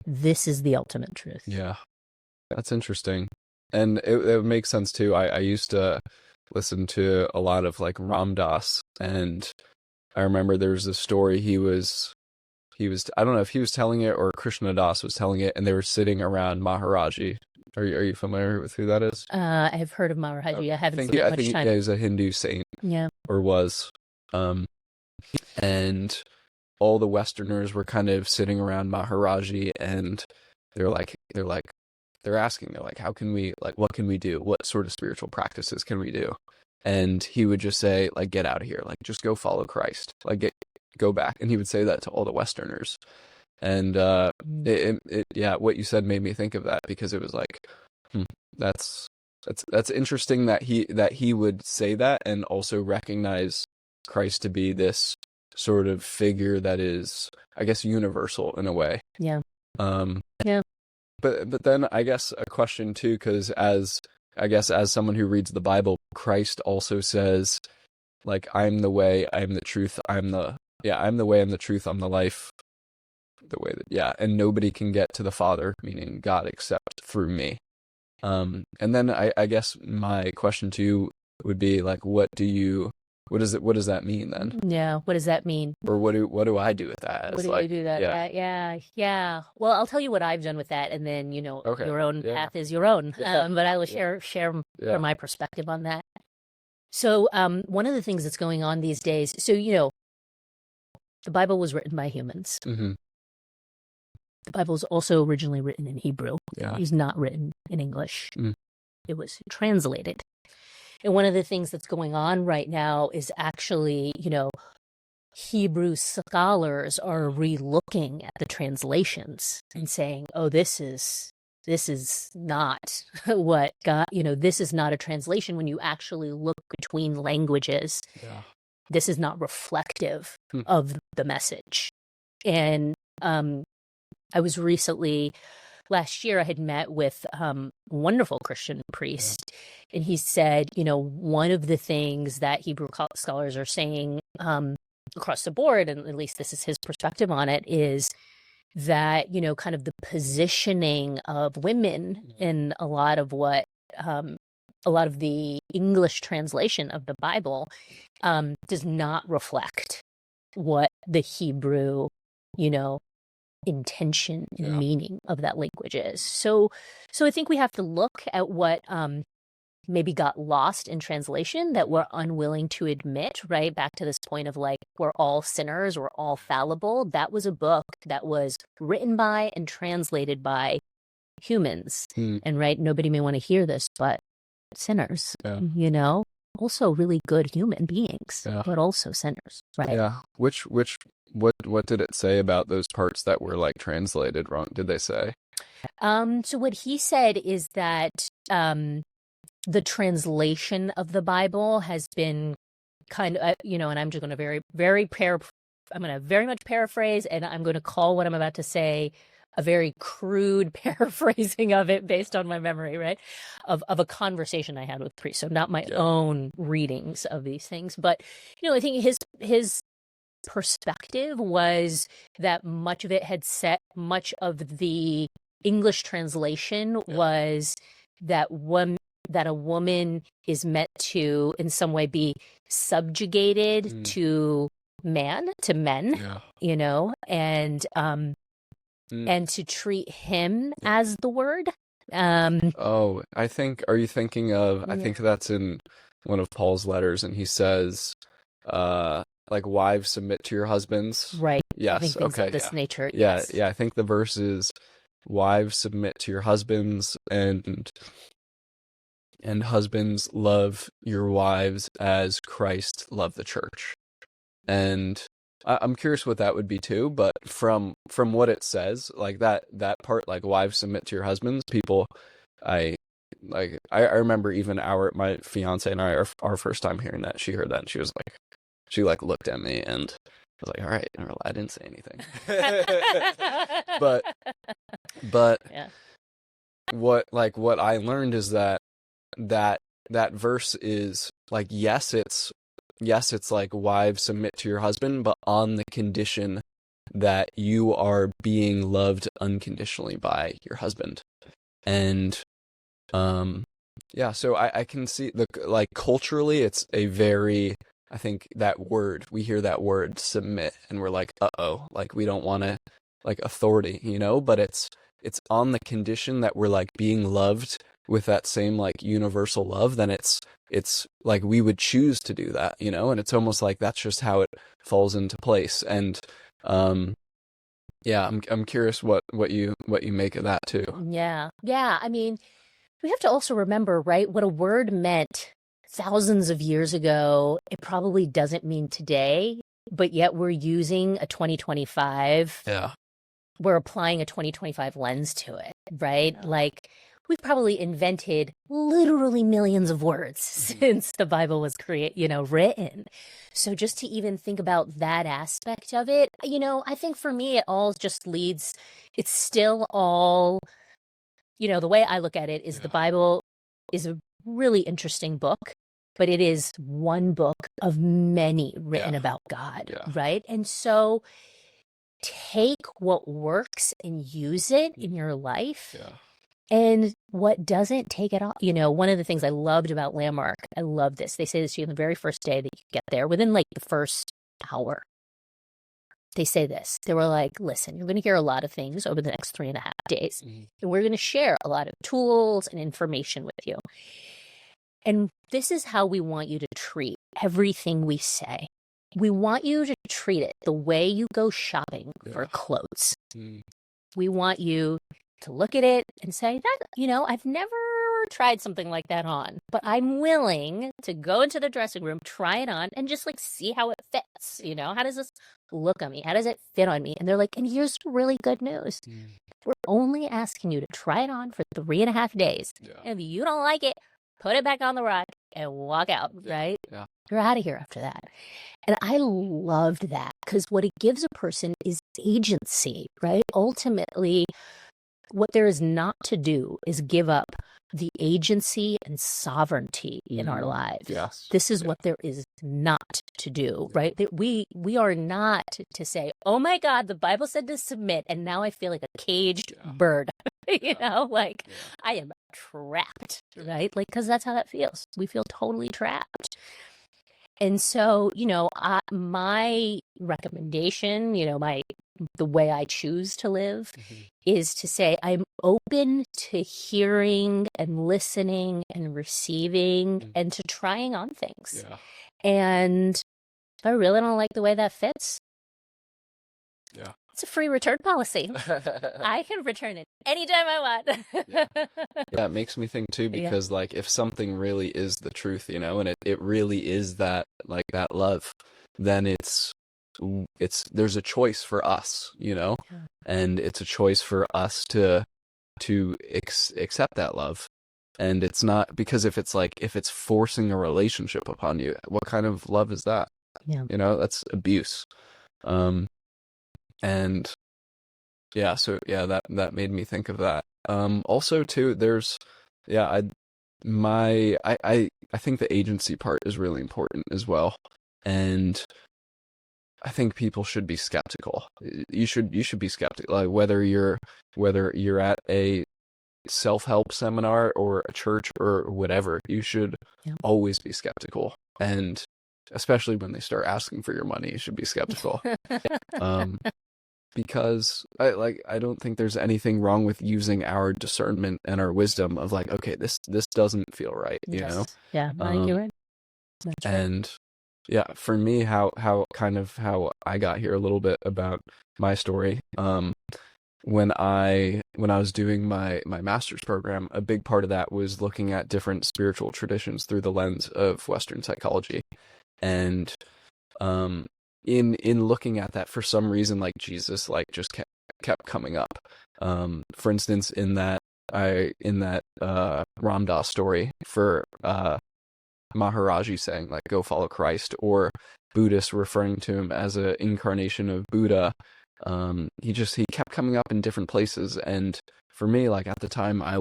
[SPEAKER 2] This is the ultimate truth.
[SPEAKER 1] Yeah. That's interesting. And it makes sense too. I used to listen to a lot of like Ram Dass, and I remember there was a story he was I don't know if he was telling it or Krishna Das was telling it, and they were sitting around Maharaji. Are you familiar with who that is?
[SPEAKER 2] I have heard of Maharaji.
[SPEAKER 1] Okay.
[SPEAKER 2] I haven't
[SPEAKER 1] I
[SPEAKER 2] spent much
[SPEAKER 1] think
[SPEAKER 2] time.
[SPEAKER 1] he's a Hindu saint.
[SPEAKER 2] Yeah.
[SPEAKER 1] Or was. And all the Westerners were kind of sitting around Maharaji, and they're asking, they're like, how can we, like, what can we do? What sort of spiritual practices can we do? And he would just say, like, get out of here, like, just go follow Christ, like, go back. And he would say that to all the Westerners. And yeah, what you said made me think of that, because it was like, that's interesting that he would say that and also recognize Christ to be this sort of figure that is, I guess, universal in a way.
[SPEAKER 2] Yeah.
[SPEAKER 1] Yeah. But then I guess a question too, because as someone who reads the Bible, Christ also says, like, I'm the way, I'm the truth, I'm the way, I'm the truth, I'm the life. The way that, and nobody can get to the Father, meaning God, except through me. And then I guess my question to you would be, like, what does that mean then?
[SPEAKER 2] Yeah, what does that mean?
[SPEAKER 1] Or what do I do with that?
[SPEAKER 2] What do you do that? Yeah. Well, I'll tell you what I've done with that, and then
[SPEAKER 1] Okay.
[SPEAKER 2] your own path is your own. But I will share my perspective on that. So, one of the things that's going on these days. So, the Bible was written by humans.
[SPEAKER 1] Mm-hmm.
[SPEAKER 2] The Bible was also originally written in Hebrew.
[SPEAKER 1] Yeah.
[SPEAKER 2] It was not written in English. It was translated. And one of the things that's going on right now is actually, Hebrew scholars are re-looking at the translations and saying, oh, this is not what God, this is not a translation. When you actually look between languages, this is not reflective of the message. And I was recently, last year, I had met with a wonderful Christian priest, and he said, one of the things that Hebrew scholars are saying across the board, and at least this is his perspective on it, is that, kind of the positioning of women in a lot of the English translation of the Bible does not reflect what the Hebrew, intention and meaning of that language is. So I think we have to look at what maybe got lost in translation that we're unwilling to admit, right? Back to this point of, like, we're all sinners, we're all fallible. That was a book that was written by and translated by humans. And right, nobody may want to hear this, but sinners, also really good human beings, but also sinners, right?
[SPEAKER 1] Yeah. What did it say about those parts that were, like, translated wrong? Did they say?
[SPEAKER 2] So what he said is that the translation of the Bible has been kind of, and I'm just going to I'm going to very much paraphrase, and I'm going to call what I'm about to say a very crude paraphrasing of it based on my memory, right? Of a conversation I had with priests. So not my own readings of these things, but, I think his perspective was that much of it had set, much of the English translation was that a woman is meant to in some way be subjugated to men, and to treat him as the word.
[SPEAKER 1] Are you thinking of, I think that's in one of Paul's letters, and he says, like, wives, submit to your husbands.
[SPEAKER 2] Right.
[SPEAKER 1] Yes.
[SPEAKER 2] I think things of this nature.
[SPEAKER 1] Yeah.
[SPEAKER 2] Yes.
[SPEAKER 1] Yeah. I think the verse is, wives, submit to your husbands, and husbands, love your wives as Christ loved the church. And I'm curious what that would be too, but from what it says, like that part, like, wives, submit to your husbands, people, I remember even my fiance and I, our first time hearing that, she heard that and she was like, she, like, looked at me and I was like, all right, I didn't say anything. but what I learned is that verse is, like, yes, it's like, wives, submit to your husband, but on the condition that you are being loved unconditionally by your husband. And so I can see, like, culturally, it's a very, I think that word, we hear that word submit and we're like, like, we don't want to, like, authority, but it's on the condition that we're, like, being loved with that same, like, universal love, then it's like we would choose to do that, and it's almost like that's just how it falls into place. And Yeah, I'm curious what you make of that too.
[SPEAKER 2] Yeah. Yeah. I mean, we have to also remember, right, what a word meant thousands of years ago, it probably doesn't mean today, but yet we're using a 2025,
[SPEAKER 1] Yeah.
[SPEAKER 2] we're applying a 2025 lens to it, right? Like we've probably invented literally millions of words since the Bible was written. So just to even think about that aspect of it, I think for me, it all just leads, it's still all, the way I look at it is the Bible is a really interesting book, but it is one book of many written about God, right? And so take what works and use it in your life.
[SPEAKER 1] Yeah.
[SPEAKER 2] And what doesn't, take it off. One of the things I loved about Landmark, I love this. They say this to you on the very first day that you get there, within like the first hour. They say this. They were like, listen, you're going to hear a lot of things over the next 3.5 days. And we're going to share a lot of tools and information with you. And this is how we want you to treat everything we say. We want you to treat it the way you go shopping for clothes. We want you to look at it and say, that, I've never tried something like that on, but I'm willing to go into the dressing room, try it on, and just like see how it fits. How does this look on me? How does it fit on me? And they're like, and here's really good news. We're only asking you to try it on for 3.5 days. And if you don't like it, put it back on the rack and walk out, right?
[SPEAKER 1] Yeah.
[SPEAKER 2] You're out of here after that. And I loved that because what it gives a person is agency, right? Ultimately, what there is not to do is give up the agency and sovereignty in our lives.
[SPEAKER 1] Yes.
[SPEAKER 2] This is what there is not to do, right? That we are not to say, oh my God, the Bible said to submit, and now I feel like a caged bird, I am trapped, right? Like, because that's how that feels. We feel totally trapped. And so, my recommendation, the way I choose to live is to say I'm open to hearing and listening and receiving and to trying on things.
[SPEAKER 1] Yeah.
[SPEAKER 2] And if I really don't like the way that fits,
[SPEAKER 1] Yeah.
[SPEAKER 2] it's a free return policy. I can return it anytime I want.
[SPEAKER 1] Yeah, it makes me think too, because like if something really is the truth, and it really is that, like, that love, then it's there's a choice for us, and it's a choice for us to accept that love. And it's not, because if it's forcing a relationship upon you, what kind of love is that?
[SPEAKER 2] Yeah.
[SPEAKER 1] That's abuse. And yeah, so yeah, that made me think of that. Also too, there's, I think the agency part is really important as well. And I think people should be skeptical. You should be skeptical, like whether you're at a self-help seminar or a church or whatever, you should always be skeptical. And especially when they start asking for your money, you should be skeptical. Because I don't think there's anything wrong with using our discernment and our wisdom of like, okay, this doesn't feel right,
[SPEAKER 2] Yeah, I think you're right. That's right.
[SPEAKER 1] And yeah, for me, how I got here, a little bit about my story. When I was doing my master's program, a big part of that was looking at different spiritual traditions through the lens of Western psychology. And in looking at that, for some reason, like Jesus, like just kept coming up. For instance, in that Ram Dass story, for Maharaji saying like, go follow Christ, or Buddhists referring to him as an incarnation of Buddha. He kept coming up in different places. And for me, like at the time, I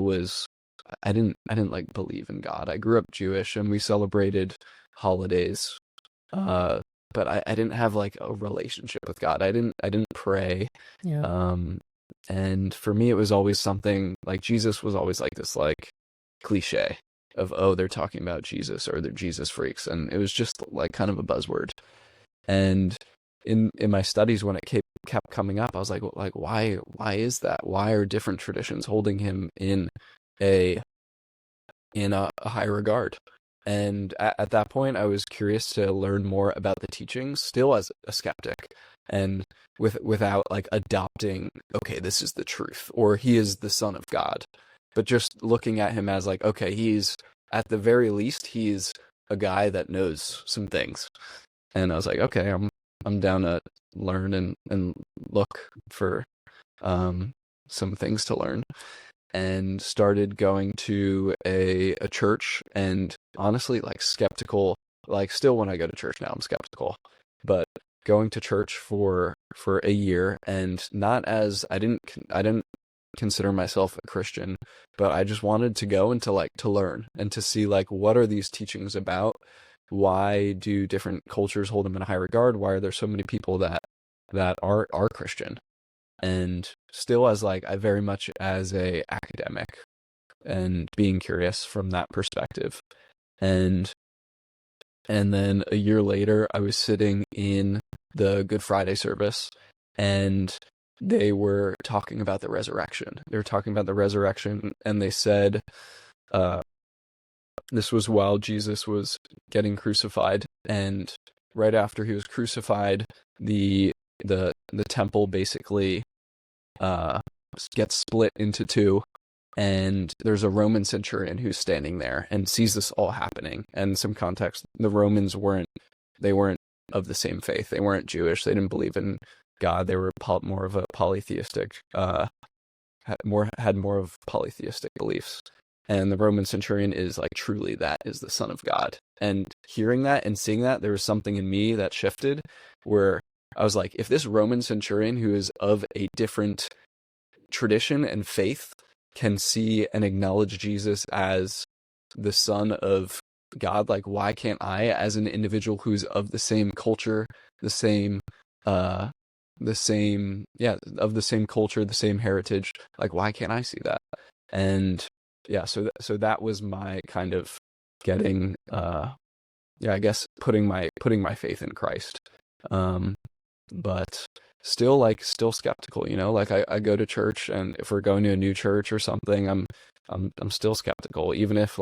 [SPEAKER 1] didn't like believe in God. I grew up Jewish and we celebrated holidays. But I didn't have like a relationship with God. I didn't pray.
[SPEAKER 2] Yeah.
[SPEAKER 1] And for me, it was always something like Jesus was always like this like cliche of, oh, they're talking about Jesus, or they're Jesus freaks. And it was just like kind of a buzzword. And in my studies, when it kept coming up, I was like, why is that? Why are different traditions holding him in a high regard? And at that point, I was curious to learn more about the teachings, still as a skeptic. and without like adopting, okay, this is the truth, or he is the Son of God, but just looking at him as like, okay, he's at the very least, he's a guy that knows some things. And I was like, okay, I'm down to learn and look for some things to learn, and started going to a church, and honestly, like skeptical, like still when I go to church now, I'm skeptical, but going to church for a year, and not as I didn't consider myself a Christian, but I just wanted to go and to learn and to see like what are these teachings about? Why do different cultures hold them in high regard? Why are there so many people that are Christian? And still as like I very much as a academic and being curious from that perspective. And then a year later I was sitting in the Good Friday service, and they were talking about the resurrection. They were talking about the resurrection, and they said, this was while Jesus was getting crucified, and right after he was crucified, the temple basically gets split into two, and there's a Roman centurion who's standing there and sees this all happening. And some context, the Romans weren't of the same faith. They weren't Jewish. They didn't believe in God. They were more of a polytheistic, had more of polytheistic beliefs. And the Roman centurion is like, truly, that is the Son of God. And hearing that and seeing that, there was something in me that shifted, where I was like, if this Roman centurion, who is of a different tradition and faith, can see and acknowledge Jesus as the Son of God, like, why can't I, as an individual who's of the same culture, of the same culture, the same heritage, like, why can't I see that? And yeah, so that was my kind of getting, I guess putting my faith in Christ. But still skeptical, like I go to church, and if we're going to a new church or something, I'm still skeptical. Even if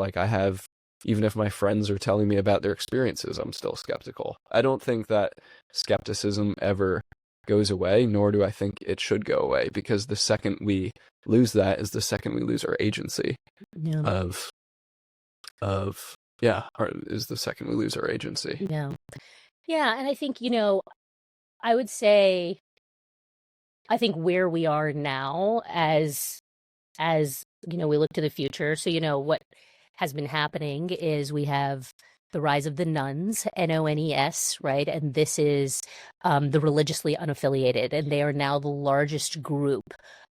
[SPEAKER 1] my friends are telling me about their experiences, I'm still skeptical. I don't think that skepticism ever goes away, nor do I think it should go away, because the second we lose that is the second we lose our agency.
[SPEAKER 2] Yeah.
[SPEAKER 1] Is the second we lose our agency.
[SPEAKER 2] Yeah. Yeah, and I think, I would say, I think where we are now as we look to the future. So, what has been happening is we have the rise of the nuns, NONES, right? And this is the religiously unaffiliated, and they are now the largest group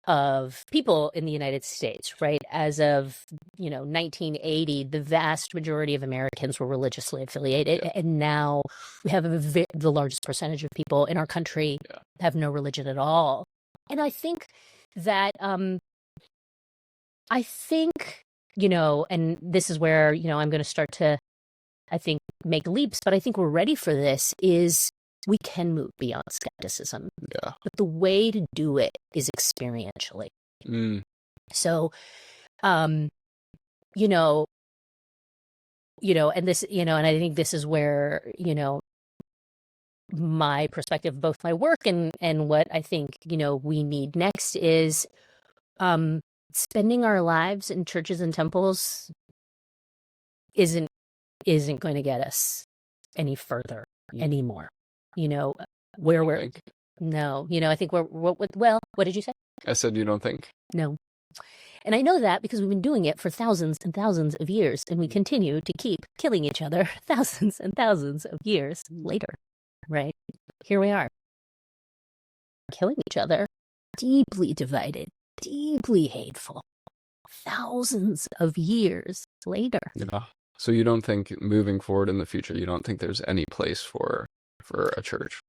[SPEAKER 2] of people in the United States, right? As of 1980, the vast majority of Americans were religiously affiliated, and now we have the largest percentage of people in our country have no religion at all. And I think that and this is where I'm going to start to, I think, make leaps, but I think we're ready for this, is we can move beyond skepticism.
[SPEAKER 1] Yeah.
[SPEAKER 2] But the way to do it is experientially. So, and this, and I think this is where, my perspective, both my work and what I think, we need next is spending our lives in churches and temples isn't going to get us any further anymore. Where we're
[SPEAKER 1] think?
[SPEAKER 2] No, I think what did you say?
[SPEAKER 1] I said, you don't think?
[SPEAKER 2] No. And I know that because we've been doing it for thousands and thousands of years, and we continue to keep killing each other thousands and thousands of years later, right? Here we are, killing each other, deeply divided, deeply hateful, thousands of years later.
[SPEAKER 1] Yeah. So you don't think, moving forward in the future, you don't think there's any place for a church?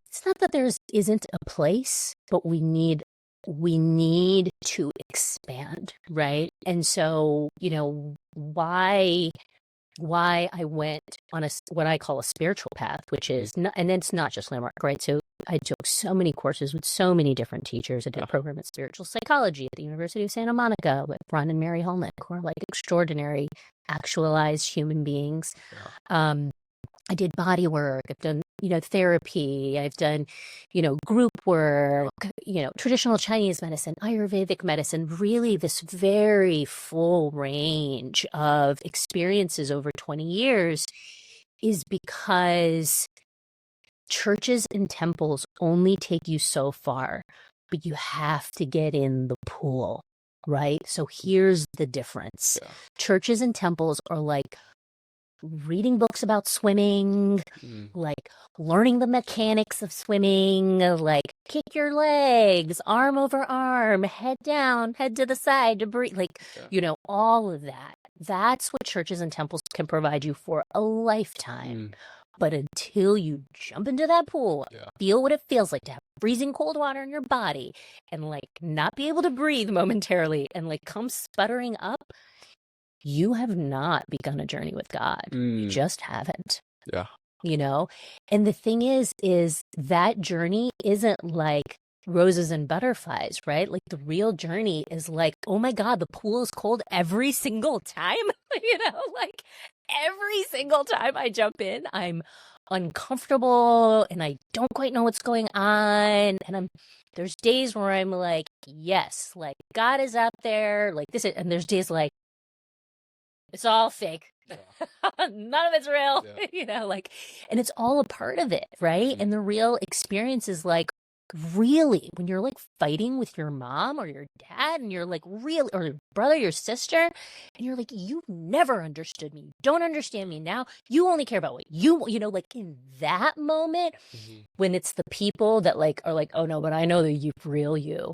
[SPEAKER 2] It's not that there isn't a place, but we need to expand, right? And so, why I went on what I call a spiritual path, which is and it's not just Landmark, right? So I took so many courses with so many different teachers. I did a program in spiritual psychology at the University of Santa Monica with Ron and Mary Holnick, who are like extraordinary, actualized human beings. I did body work. I've done therapy. I've done, group work, traditional Chinese medicine, Ayurvedic medicine, really this very full range of experiences over 20 years is because churches and temples only take you so far, but you have to get in the pool, right? So here's the difference.
[SPEAKER 1] Yeah.
[SPEAKER 2] Churches and temples are like reading books about swimming, like learning the mechanics of swimming, like kick your legs, arm over arm, head down, head to the side to breathe, all of that. That's what churches and temples can provide you for a lifetime. But until you jump into that pool, feel what it feels like to have freezing cold water in your body and not be able to breathe momentarily and come sputtering up, you have not begun a journey with God. You just haven't.
[SPEAKER 1] Yeah.
[SPEAKER 2] And the thing is that journey isn't like roses and butterflies, right? Like the real journey is like, oh my God, the pool is cold every single time. Every single time I jump in, I'm uncomfortable and I don't quite know what's going on. And there's days where I'm like, yes, like God is up there, like this, and there's days like, it's all fake. None of it's real, and it's all a part of it, right? And the real experience is really when you're fighting with your mom or your dad and you're real, or your brother, your sister, and you're you never understood me. You don't understand me now. You only care about what in that moment when it's the people that are oh no, but I know the real you.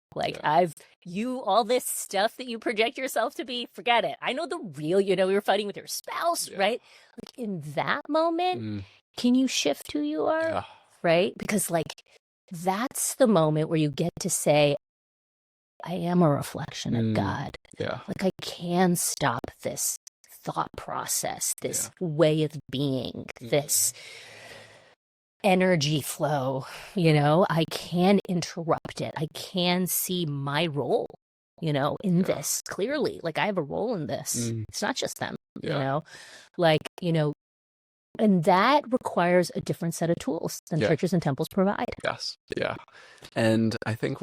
[SPEAKER 2] All this stuff that you project yourself to be, forget it. I know the real, you're fighting with your spouse, right? In that moment, can you shift who you are?
[SPEAKER 1] Yeah.
[SPEAKER 2] Right? Because that's the moment where you get to say, I am a reflection of God.
[SPEAKER 1] Yeah.
[SPEAKER 2] I can stop this thought process, this way of being, this energy flow, I can interrupt it. I can see my role, in this clearly. I have a role in this. It's not just them, and that requires a different set of tools than churches and temples provide.
[SPEAKER 1] Yes. Yeah. And I think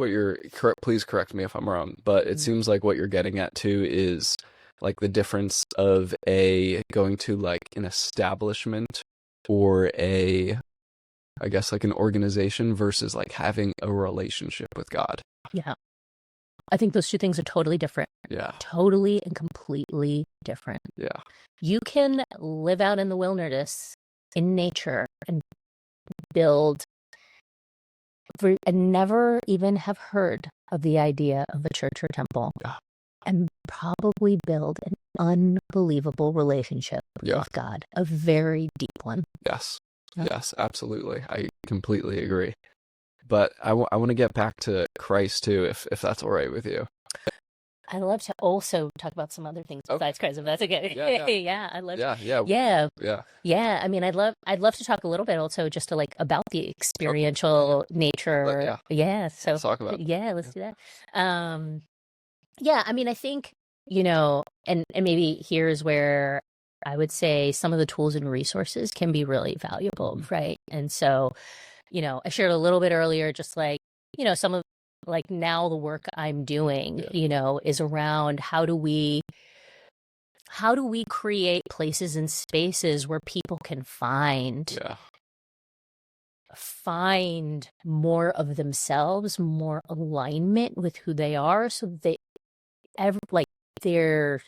[SPEAKER 1] please correct me if I'm wrong, but it seems like what you're getting at too is the difference of going to an establishment or I guess an organization versus having a relationship with God.
[SPEAKER 2] Yeah. I think those two things are totally different.
[SPEAKER 1] Yeah.
[SPEAKER 2] Totally and completely different.
[SPEAKER 1] Yeah.
[SPEAKER 2] You can live out in the wilderness in nature and build and never even have heard of the idea of a church or temple, and probably build an unbelievable relationship with God, a very deep one.
[SPEAKER 1] Yes. Yes, absolutely. I completely agree. But I want to get back to Christ too, if that's all right with you.
[SPEAKER 2] I'd love to also talk about some other things besides Christ, if that's okay.
[SPEAKER 1] Yeah.
[SPEAKER 2] I'd love
[SPEAKER 1] to.
[SPEAKER 2] Yeah. I mean, I'd love to talk a little bit also just to about the experiential nature. So
[SPEAKER 1] let's talk about it.
[SPEAKER 2] Let's do that. I mean, I think, and maybe here's where I would say some of the tools and resources can be really valuable, right? And so, I shared a little bit earlier, just some of now the work I'm doing, is around how do we create places and spaces where people can find more of themselves, more alignment with who they are, so they their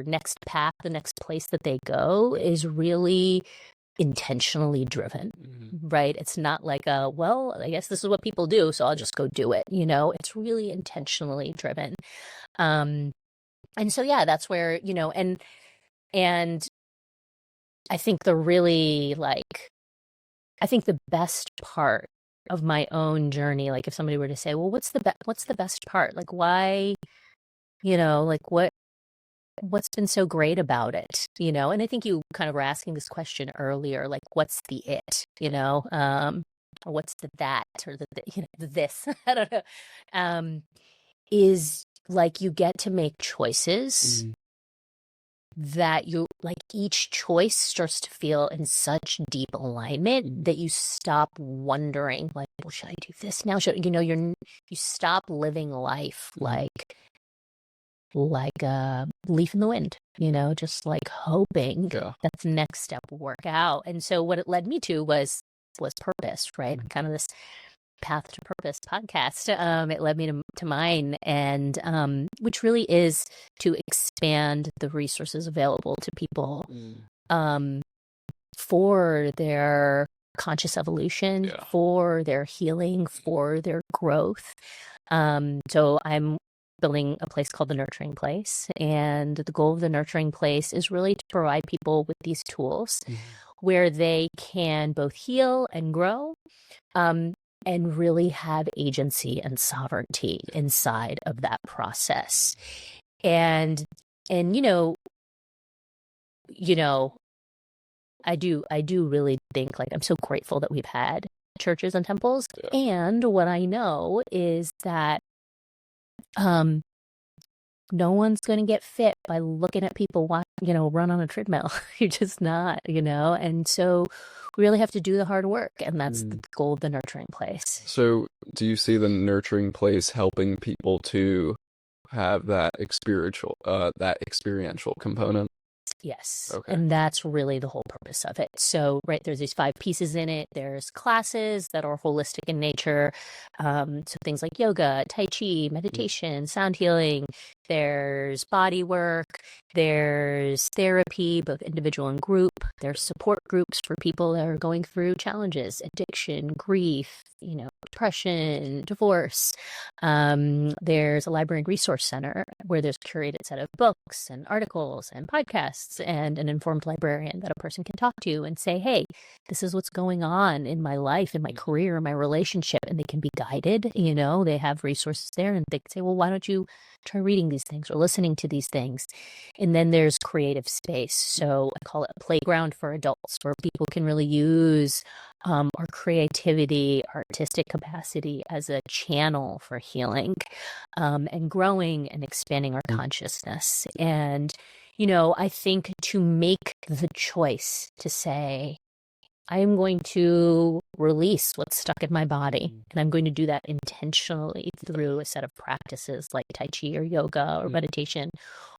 [SPEAKER 2] next path, the next place that they go is really intentionally driven, right? It's not I guess this is what people do, so I'll just go do it. It's really intentionally driven. And so, that's where, and I think I think the best part of my own journey, if somebody were to say, well, what's the best part? Why, what's been so great about it, and I think you kind of were asking this question earlier, what's the it, or what's the that, or the this, I don't know, is you get to make choices that like each choice starts to feel in such deep alignment that you stop wondering, like, well, should I do this now? You stop living life like a leaf in the wind, just like hoping that the next step will work out. And so what it led me to was purpose, right? Kind of this Path to Purpose podcast. It led me to mine, and which really is to expand the resources available to people for their conscious evolution, for their healing, for their growth. So I'm building a place called the Nurturing Place, and the goal of the Nurturing Place is really to provide people with these tools where they can both heal and grow, and really have agency and sovereignty inside of that process. And I do really think, like, I'm so grateful that we've had churches and temples. And what I know is that no one's going to get fit by looking at people run on a treadmill. You're just not, and so we really have to do the hard work, and that's the goal of the Nurturing Place.
[SPEAKER 1] So do you see the Nurturing Place helping people to have that experiential component?
[SPEAKER 2] Yes.
[SPEAKER 1] Okay.
[SPEAKER 2] And that's really the whole purpose of it. So, right, there's these 5 pieces in it. There's classes that are holistic in nature. So things like yoga, tai chi, meditation, sound healing. There's body work. There's therapy, both individual and group. There's support groups for people that are going through challenges, addiction, grief, depression, divorce. There's a library and resource center where there's a curated set of books and articles and podcasts and an informed librarian that a person can talk to and say, hey, this is what's going on in my life, in my career, in my relationship, and they can be guided. They have resources there, and they can say, well, why don't you try reading these things or listening to these things? And then there's creative space. So I call it a playground for adults, where people can really use our creativity, artistic capacity as a channel for healing, and growing and expanding our consciousness. And, I think to make the choice to say, I am going to release what's stuck in my body, and I'm going to do that intentionally through a set of practices like Tai Chi or yoga or meditation,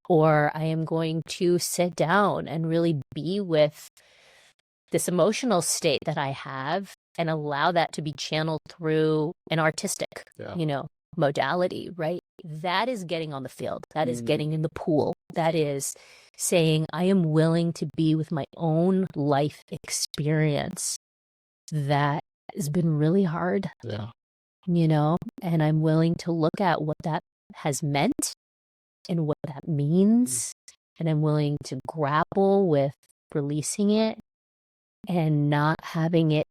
[SPEAKER 2] or I am going to sit down and really be with this emotional state that I have and allow that to be channeled through an artistic, modality, right? That is getting on the field. That is getting in the pool. That is saying, I am willing to be with my own life experience that has been really hard, and I'm willing to look at what that has meant and what that means. And I'm willing to grapple with releasing it and not having it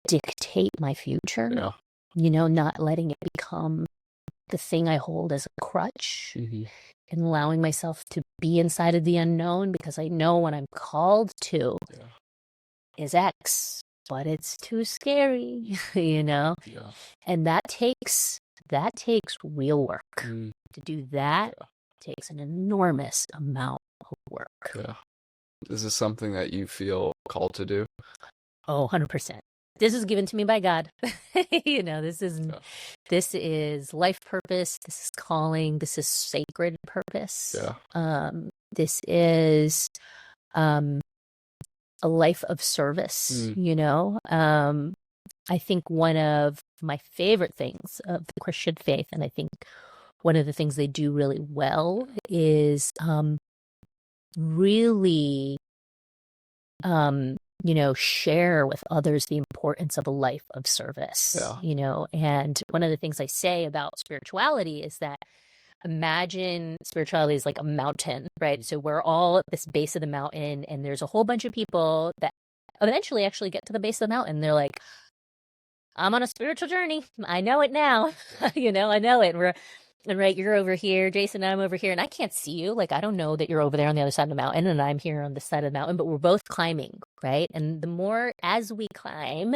[SPEAKER 2] dictate my future, not letting it become the thing I hold as a crutch, and allowing myself to be inside of the unknown, because I know what I'm called to is X, but it's too scary, and that takes real work. To do that takes an enormous amount of work.
[SPEAKER 1] Is this something that you feel called to do?
[SPEAKER 2] Oh, 100%. This is given to me by God. This is life purpose. This is calling. This is sacred purpose. This is a life of service. I think one of my favorite things of the Christian faith, and I think one of the things they do really well, is really share with others the importance of a life of service, and one of the things I say about spirituality is that imagine spirituality is like a mountain, right? So we're all at this base of the mountain, and there's a whole bunch of people that eventually actually get to the base of the mountain. They're like, I'm on a spiritual journey. I know it now. I know it. And right, you're over here, Jason, and I'm over here, and I can't see you. Like, I don't know that you're over there on the other side of the mountain, and I'm here on this side of the mountain, but we're both climbing, right? And the more as we climb,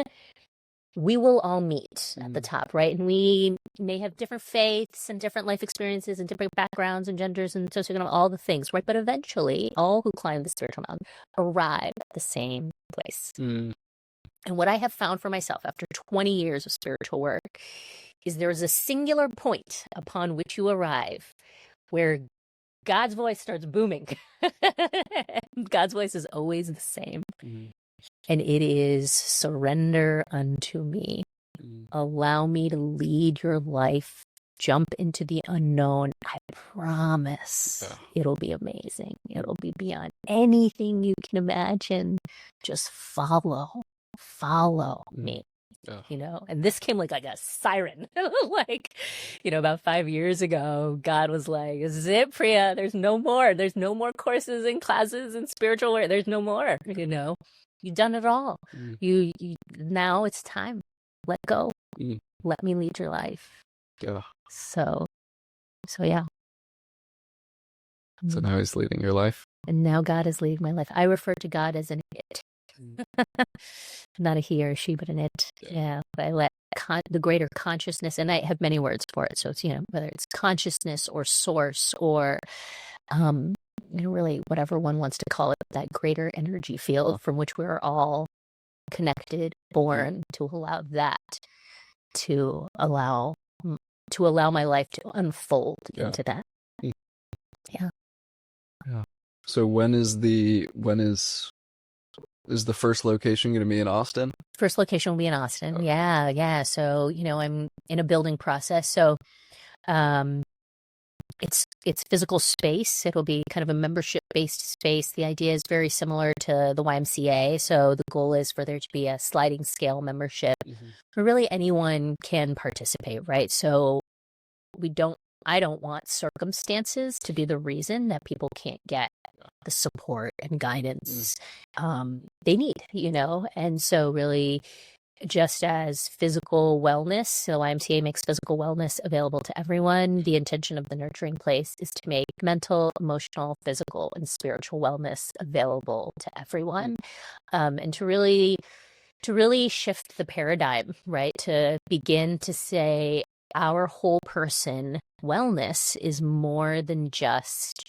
[SPEAKER 2] we will all meet at the top, right? And we may have different faiths and different life experiences and different backgrounds and genders and socioeconomic, all the things, right? But eventually, all who climb the spiritual mountain arrive at the same place. And what I have found for myself after 20 years of spiritual work is there is a singular point upon which you arrive where God's voice starts booming. God's voice is always the same. And it is surrender unto me. Allow me to lead your life. Jump into the unknown. I promise it'll be amazing. It'll be beyond anything you can imagine. Just follow me. And this came like a siren. About 5 years ago, God was like, "This is it, Priya. There's no more courses and classes and spiritual work. There's no more, You've done it all. You now it's time. Let go. Let me lead your life." So yeah.
[SPEAKER 1] So now he's leading your life.
[SPEAKER 2] And now God is leading my life. I refer to God as an it. Not a he or a she, but an it. Yeah. But I let the greater consciousness, and I have many words for it. So it's, whether it's consciousness or source or, really whatever one wants to call it, that greater energy field from which we're all connected, born, to allow that to allow my life to unfold into that. Yeah.
[SPEAKER 1] So when is the first location going to be in Austin?
[SPEAKER 2] First location will be in Austin. Okay. Yeah. So, I'm in a building process. So, it's physical space. It'll be kind of a membership-based space. The idea is very similar to the YMCA. So the goal is for there to be a sliding scale membership where really anyone can participate, right? So I don't want circumstances to be the reason that people can't get the support and guidance they need, And so really, just as physical wellness, so YMCA makes physical wellness available to everyone, the intention of the Nurturing Place is to make mental, emotional, physical, and spiritual wellness available to everyone, and to really shift the paradigm, right? To begin to say our whole person wellness is more than just,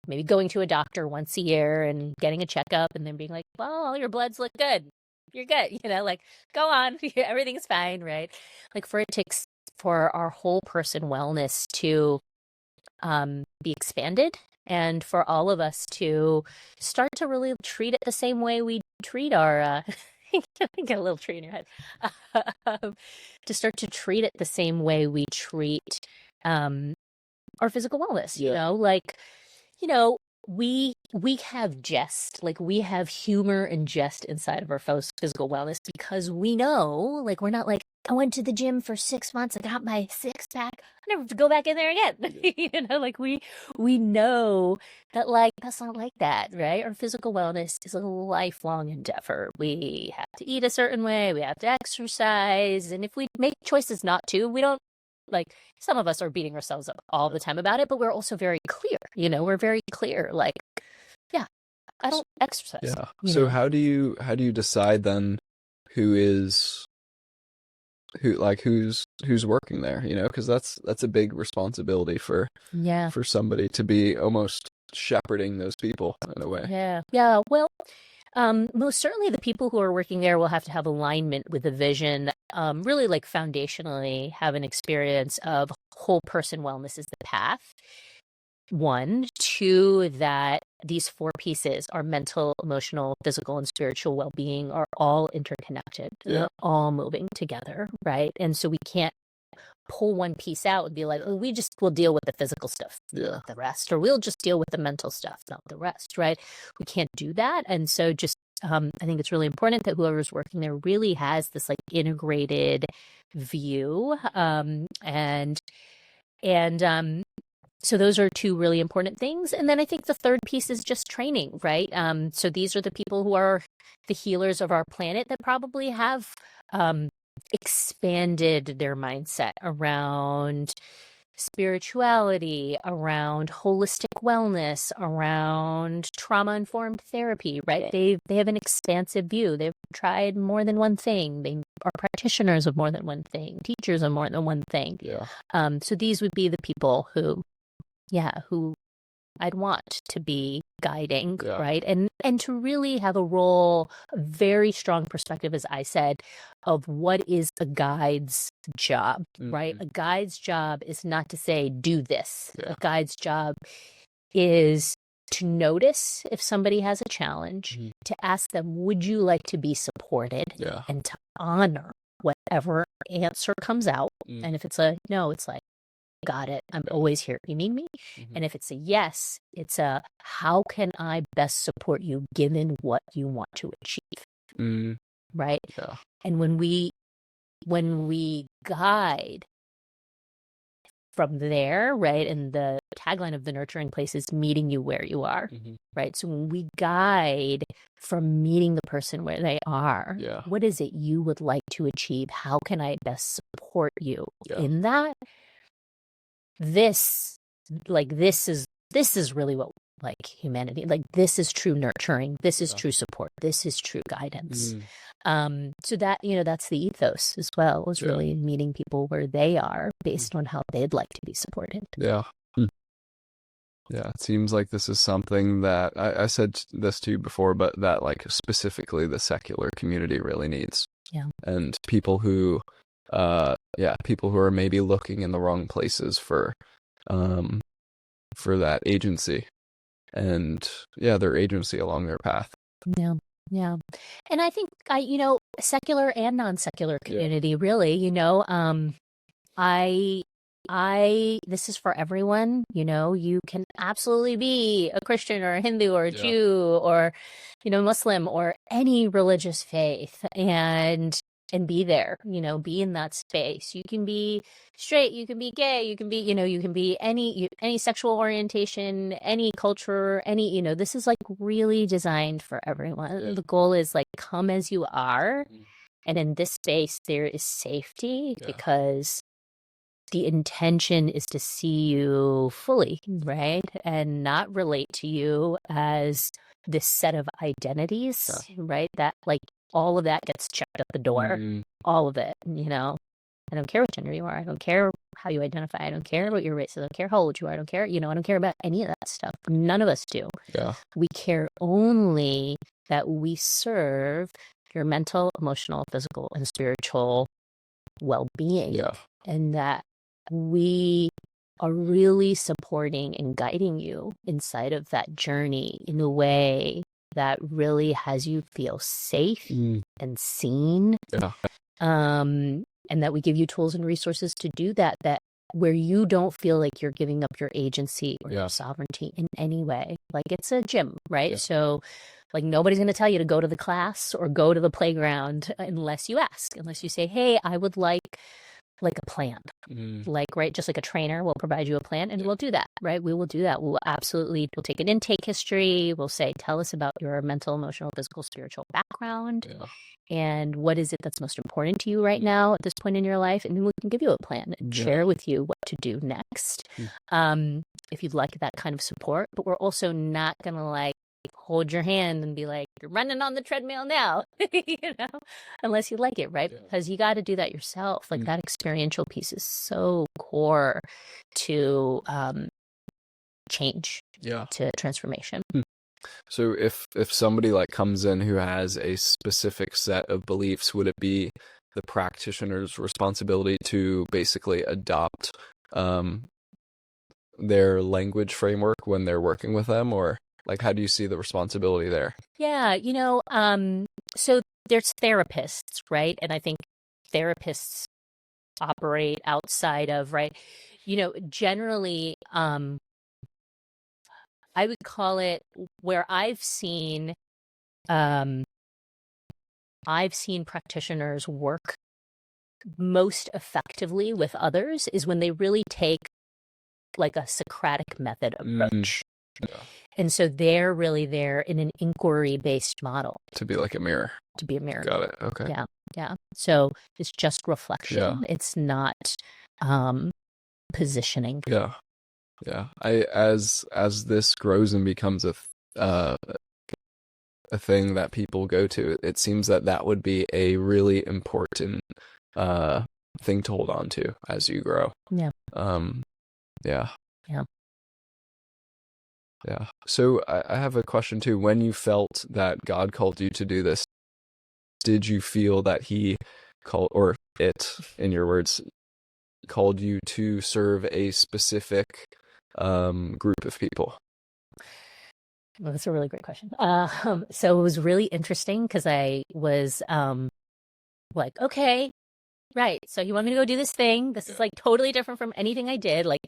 [SPEAKER 2] maybe going to a doctor once a year and getting a checkup and then being like, well, all your bloods look good. You're good. Go on. Everything's fine, right? For our whole person wellness to be expanded, and for all of us to start to really treat it the same way we treat our get a little tree in your head. To start to treat it the same way we treat our physical wellness. We have jest, we have humor and jest inside of our physical wellness because we know, we're not like, I went to the gym for 6 months, I got my six pack, I never have to go back in there again. We know that, that's not like that, right? Our physical wellness is a lifelong endeavor. We have to eat a certain way, we have to exercise, and if we make choices not to, we don't, some of us are beating ourselves up all the time about it, but we're also very clear, we're very clear, I don't exercise.
[SPEAKER 1] Yeah. So how do you decide then who's working there, because that's a big responsibility for somebody to be almost shepherding those people in a way.
[SPEAKER 2] Yeah. Well, most certainly the people who are working there will have to have alignment with the vision, really foundationally have an experience of whole person wellness is the path. 1, 2, that these 4 pieces, our mental, emotional, physical, and spiritual well-being, are all interconnected. They're all moving together, right? And so we can't pull one piece out and be like, oh, we'll deal with the physical stuff, not the rest, or we'll just deal with the mental stuff, not the rest, right? We can't do that. And so just, I think it's really important that whoever's working there really has this integrated view. So those are 2 really important things. And then I think the third piece is just training, right? So these are the people who are the healers of our planet that probably have expanded their mindset around spirituality, around holistic wellness, around trauma-informed therapy, right? They have an expansive view. They've tried more than one thing. They are practitioners of more than one thing, teachers of more than one thing.
[SPEAKER 1] Yeah.
[SPEAKER 2] So these would be the people who I'd want to be guiding,
[SPEAKER 1] Yeah.
[SPEAKER 2] right? And to really have a role, a very strong perspective, as I said, of what is a guide's job, right? A guide's job is not to say, do this.
[SPEAKER 1] Yeah.
[SPEAKER 2] A guide's job is to notice if somebody has a challenge, to ask them, would you like to be supported?
[SPEAKER 1] Yeah.
[SPEAKER 2] And to honor whatever answer comes out. And if it's a no, it's like, got it. I'm always here. You need me? And if it's a yes, it's a how can I best support you given what you want to achieve? Right?
[SPEAKER 1] Yeah.
[SPEAKER 2] And when we guide from there, right? And the tagline of the nurturing place is meeting you where you are, right? So when we guide from meeting the person where they are, what is it you would like to achieve? How can I best support you in that? This is really what, like, humanity, like, this is true nurturing, this is true support, this is true guidance. So that, that's the ethos as well, is really meeting people where they are based on how they'd like to be supported.
[SPEAKER 1] Yeah. Yeah, it seems like this is something that I said this to you before, but that, like, specifically the secular community really needs.
[SPEAKER 2] Yeah.
[SPEAKER 1] And people who are maybe looking in the wrong places for that agency, and their agency along their path.
[SPEAKER 2] Yeah. And I think secular and non-secular community, really, this is for everyone. You can absolutely be a Christian or a Hindu or a Jew or, Muslim or any religious faith, and be there, be in that space. You can be straight, you can be gay, you can be, you can be any sexual orientation, any culture, this is, like, really designed for everyone. The goal is, like, come as you are. And in this space, there is safety because the intention is to see you fully, right? And not relate to you as this set of identities, right? That, like, all of that gets checked at the door. All of it, I don't care what gender you are. I don't care how you identify. I don't care what your race is. I don't care how old you are. I don't care, I don't care about any of that stuff. None of us do.
[SPEAKER 1] Yeah.
[SPEAKER 2] We care only that we serve your mental, emotional, physical, and spiritual well-being.
[SPEAKER 1] Yeah.
[SPEAKER 2] And that we are really supporting and guiding you inside of that journey in a way that really has you feel safe and seen.
[SPEAKER 1] Yeah.
[SPEAKER 2] And that we give you tools and resources to do that where you don't feel like you're giving up your agency or your sovereignty in any way. Like, it's a gym, right?
[SPEAKER 1] Yeah.
[SPEAKER 2] So, like, nobody's going to tell you to go to the class or go to the playground unless you ask, unless you say, hey, I would like a plan, like, right? Just like a trainer will provide you a plan, and we'll do that, right? We will do that. We'll take an intake history. We'll say, tell us about your mental, emotional, physical, spiritual background. And what is it that's most important to you right now at this point in your life? And then we can give you a plan and share with you what to do next. If you'd like that kind of support, but we're also not going to, like, hold your hand and be like, you're running on the treadmill now, unless you like it, right? Because you got to do that yourself. Like, that experiential piece is so core to change, to transformation.
[SPEAKER 1] So if somebody, like, comes in who has a specific set of beliefs, would it be the practitioner's responsibility to basically adopt their language framework when they're working with them, or, like, how do you see the responsibility there?
[SPEAKER 2] Yeah, so there's therapists, right? And I think therapists operate outside of, right? Generally, I would call it, where I've seen practitioners work most effectively with others is when they really take, like, a Socratic method approach. And so they're really there in an inquiry-based model.
[SPEAKER 1] To be like a mirror.
[SPEAKER 2] To be a mirror.
[SPEAKER 1] Got it. Okay.
[SPEAKER 2] Yeah. So it's just reflection. It's not positioning.
[SPEAKER 1] Yeah. As this grows and becomes a thing that people go to, it seems that would be a really important thing to hold on to as you grow.
[SPEAKER 2] Yeah.
[SPEAKER 1] Yeah.
[SPEAKER 2] Yeah.
[SPEAKER 1] Yeah. So I have a question too. When you felt that God called you to do this, did you feel that he called, or it, in your words, called you to serve a specific group of people?
[SPEAKER 2] Well, that's a really great question. So it was really interesting because I was like, okay, right. So you want me to go do this thing? This is like totally different from anything I did. Like,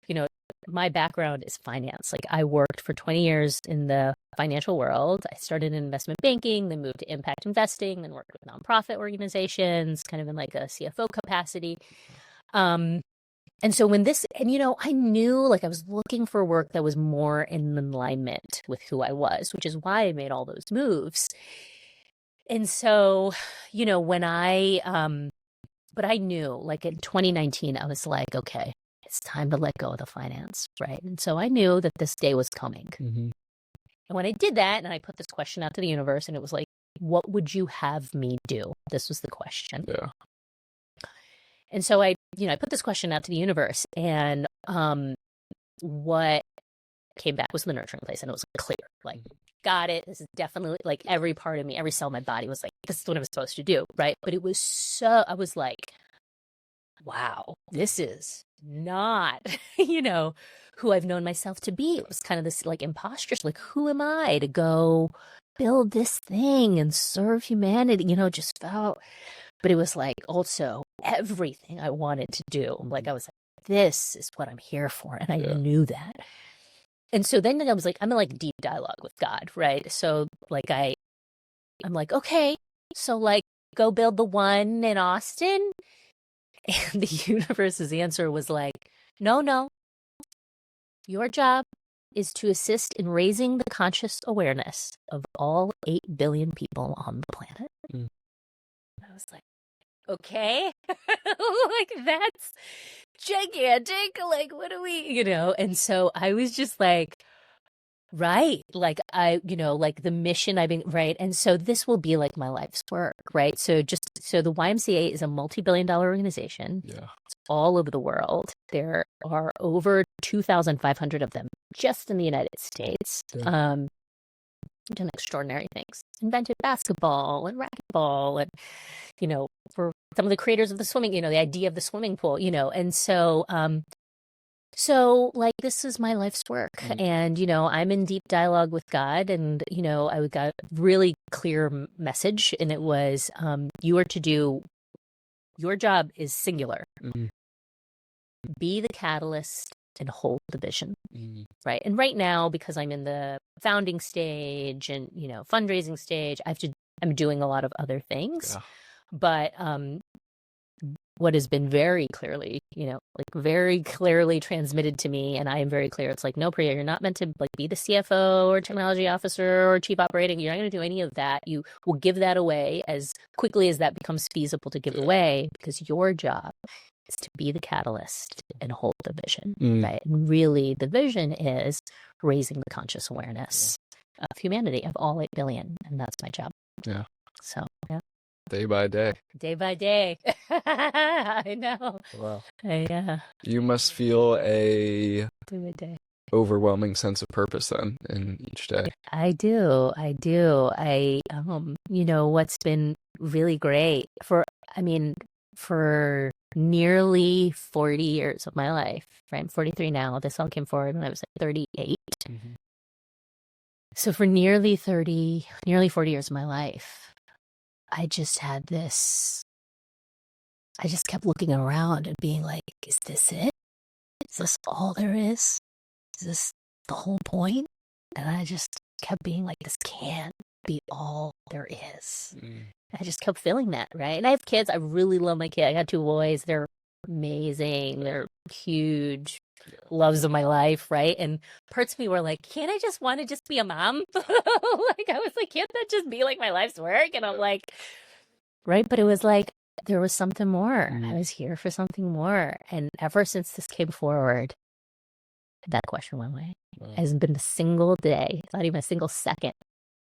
[SPEAKER 2] you know, my background is finance. Like I worked for 20 years in the financial world. I started in investment banking, then moved to impact investing, then worked with nonprofit organizations, kind of in like a CFO capacity. And so when this, and I knew like I was looking for work that was more in alignment with who I was, which is why I made all those moves. And so, when but I knew like in 2019, I was like, okay, it's time to let go of the finance, right? And so I knew that this day was coming.
[SPEAKER 1] Mm-hmm.
[SPEAKER 2] And when I did that, and I put this question out to the universe, and it was like, what would you have me do? This was the question.
[SPEAKER 1] Yeah.
[SPEAKER 2] And so I put this question out to the universe, and what came back was the nurturing place, and it was clear, like, got it. This is definitely like every part of me, every cell in my body was like, this is what I was supposed to do, right? But it was I was like, wow, this is not, who I've known myself to be. It was kind of this like imposter, like, who am I to go build this thing and serve humanity? Just felt, but it was like also everything I wanted to do. Like I was like, this is what I'm here for, and I knew that. And so then I was like, I'm in like deep dialogue with God, right? So like I'm like, okay, so like go build the one in Austin. And the universe's answer was like, no, your job is to assist in raising the conscious awareness of all 8 billion people on the planet. Mm. I was like, okay, like that's gigantic. Like, what do we, And so I was just like, right. Like like the mission I've been, right. And so this will be like my life's work, right? So the YMCA is a multi-billion-dollar organization.
[SPEAKER 1] Yeah.
[SPEAKER 2] It's all over the world. There are over 2,500 of them just in the United States.
[SPEAKER 1] Yeah.
[SPEAKER 2] Done extraordinary things. Invented basketball and racquetball and, for some of the creators of the swimming, the idea of the swimming pool, and so, like, this is my life's work. And, I'm in deep dialogue with God. And, I got a really clear message. And it was, you are to do, your job is singular. Mm-hmm. Be the catalyst and hold the vision. Mm-hmm. Right. And right now, because I'm in the founding stage and, fundraising stage, I'm doing a lot of other things. Yeah. But, what has been very clearly, very clearly transmitted to me, and I am very clear. It's like, no, Priya, you're not meant to like be the CFO or technology officer or chief operating. You're not going to do any of that. You will give that away as quickly as that becomes feasible to give away, because your job is to be the catalyst and hold the vision, right? And really, the vision is raising the conscious awareness of humanity, of all 8 billion, and that's my job. Yeah. So, yeah.
[SPEAKER 1] Day by day.
[SPEAKER 2] Day by day. I know.
[SPEAKER 1] Wow.
[SPEAKER 2] Yeah.
[SPEAKER 1] You must feel a
[SPEAKER 2] day by day
[SPEAKER 1] overwhelming sense of purpose then in each day.
[SPEAKER 2] I do. What's been really great for nearly 40 years of my life, right? I'm 43 now. This all came forward when I was like 38. Mm-hmm. So for nearly 40 years of my life, I just had this, I just kept looking around and being like, is this it? Is this all there is? Is this the whole point? And I just kept being like, this can't be all there is. I just kept feeling that, right? And I have kids. I really love my kids. I got 2 boys. They're amazing. They're huge loves of my life, right? And parts of me were like, can't I just want to just be a mom? Like, I was like, can't that just be like my life's work? And I'm like, right? But it was like, there was something more. I was here for something more. And ever since this came forward, that question went away. Wow. It hasn't been a single day, not even a single second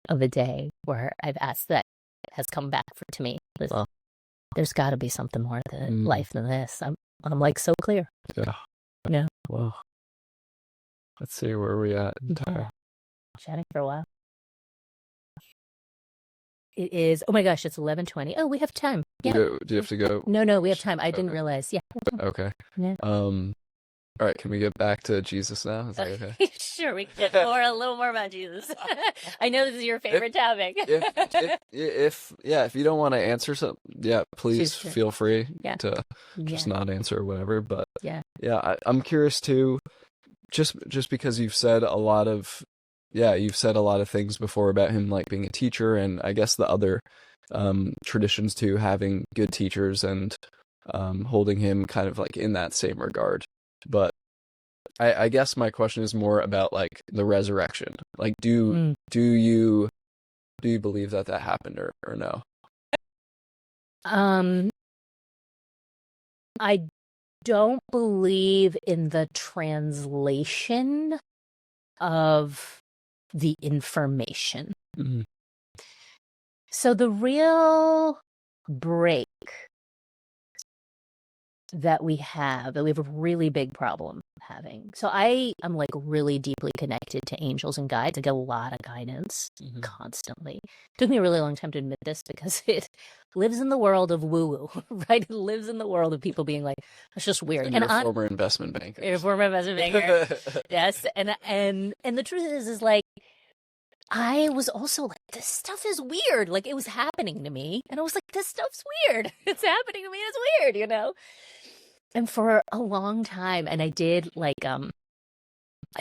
[SPEAKER 2] of a day where I've asked that has come back to me. Wow. There's got to be something more to life than this. I'm like so clear.
[SPEAKER 1] Yeah.
[SPEAKER 2] Yeah.
[SPEAKER 1] Well, let's see where we at in time.
[SPEAKER 2] Chatting for a while. It is, oh my gosh, it's 11:20. Oh, we have time. Yeah.
[SPEAKER 1] Do you have to go?
[SPEAKER 2] No, we have time. I didn't realize. Yeah.
[SPEAKER 1] Okay.
[SPEAKER 2] Yeah.
[SPEAKER 1] All right, can we get back to Jesus now? Is that okay?
[SPEAKER 2] Sure, we can get a little more about Jesus. I know this is your favorite topic.
[SPEAKER 1] If you don't want to answer something, please feel free to just not answer or whatever. But I'm curious too, just because you've said a lot of things before about him like being a teacher, and I guess the other traditions too, having good teachers and holding him kind of like in that same regard. But I guess my question is more about like the resurrection. Like, do you believe that happened or no?
[SPEAKER 2] I don't believe in the translation of the information. Mm-hmm. So the real break that we have a really big problem having. So I am like really deeply connected to angels and guides. I get a lot of guidance constantly. It took me a really long time to admit this because it lives in the world of woo-woo, right? It lives in the world of people being like, that's just weird.
[SPEAKER 1] And you're a former investment banker.
[SPEAKER 2] You're a former investment banker. Yes. And the truth is like, I was also like, this stuff is weird. Like, it was happening to me. And I was like, this stuff's weird. It's happening to me. It's weird, you know? And for a long time, and I did like, I've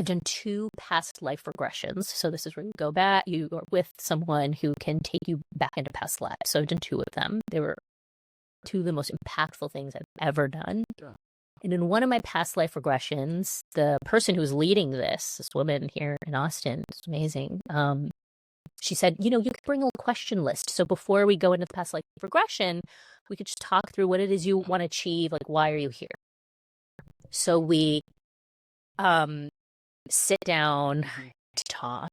[SPEAKER 2] done 2 past life regressions. So this is where you go back, you are with someone who can take you back into past lives. So I've done 2 of them. They were 2 of the most impactful things I've ever done. Yeah. And in one of my past life regressions, the person who was leading this woman here in Austin, it's amazing. She said, you could bring a question list. So before we go into the past life regression, we could just talk through what it is you want to achieve. Like, why are you here? So we sit down to talk.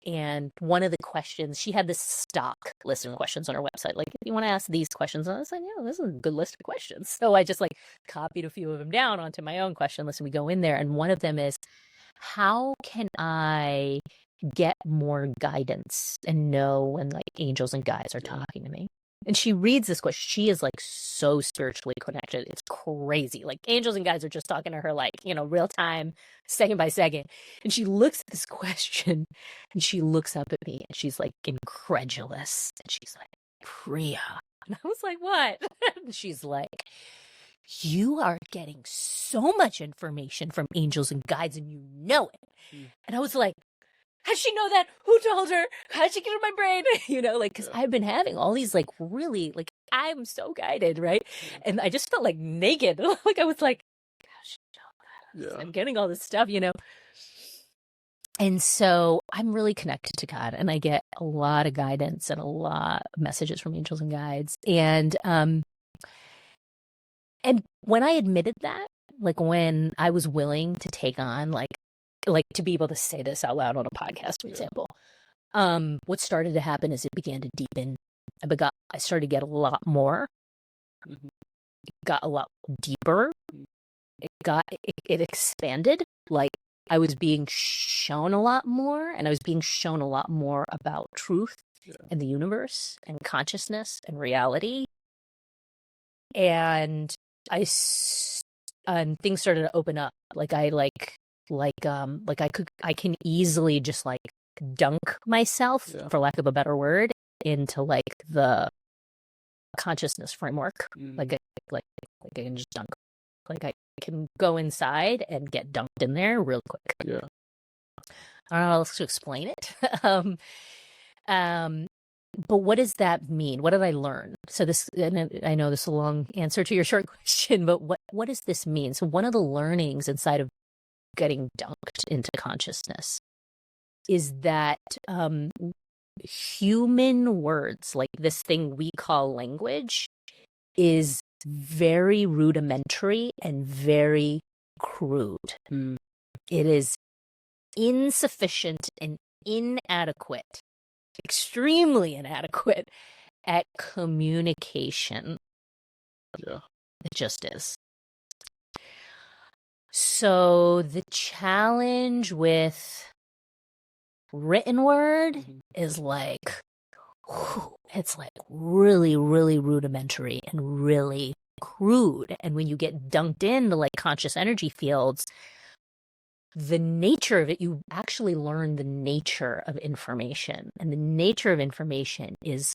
[SPEAKER 2] And one of the questions, she had this stock list of questions on her website. Like, if you want to ask these questions, and I was like, yeah, this is a good list of questions. So I just like copied a few of them down onto my own question list, and we go in there. And one of them is, how can I get more guidance and know when like angels and guides are talking to me? And she reads this question. She is like so spiritually connected. It's crazy. Like, angels and guides are just talking to her like, real time, second by second. And she looks at this question and she looks up at me and she's like incredulous. And she's like, Priya. And I was like, what? And she's like, you are getting so much information from angels and guides and you know it. And I was like, how'd she know that? Who told her? How'd she get in my brain? Because I've been having all these, like, really, like, I'm so guided, right? And I just felt, like, naked. Like, I was like, gosh, I'm getting all this stuff, And so I'm really connected to God, and I get a lot of guidance and a lot of messages from angels and guides. And when I admitted that, like, when I was willing to take on, like to be able to say this out loud on a podcast, for example, what started to happen is it began to deepen. I started to get a lot more. It got a lot deeper. It expanded. Like, I was being shown a lot more, and I was being shown a lot more about truth and the universe and consciousness and reality. And things started to open up. Like, I can easily just like dunk myself, for lack of a better word, into like the consciousness framework. Like I can just dunk. Like, I can go inside and get dunked in there real quick. Yeah. I don't know how else to explain it. But what does that mean? What did I learn? So this, and I know this is a long answer to your short question, but what does this mean? So one of the learnings inside of getting dunked into consciousness is that human words, like this thing we call language, is very rudimentary and very crude. It is insufficient and inadequate, extremely inadequate at communication.
[SPEAKER 1] Yeah.
[SPEAKER 2] It just is. So the challenge with written word is like, it's like really, really rudimentary and really crude. And when you get dunked into like conscious energy fields, the nature of it, you actually learn the nature of information. And the nature of information is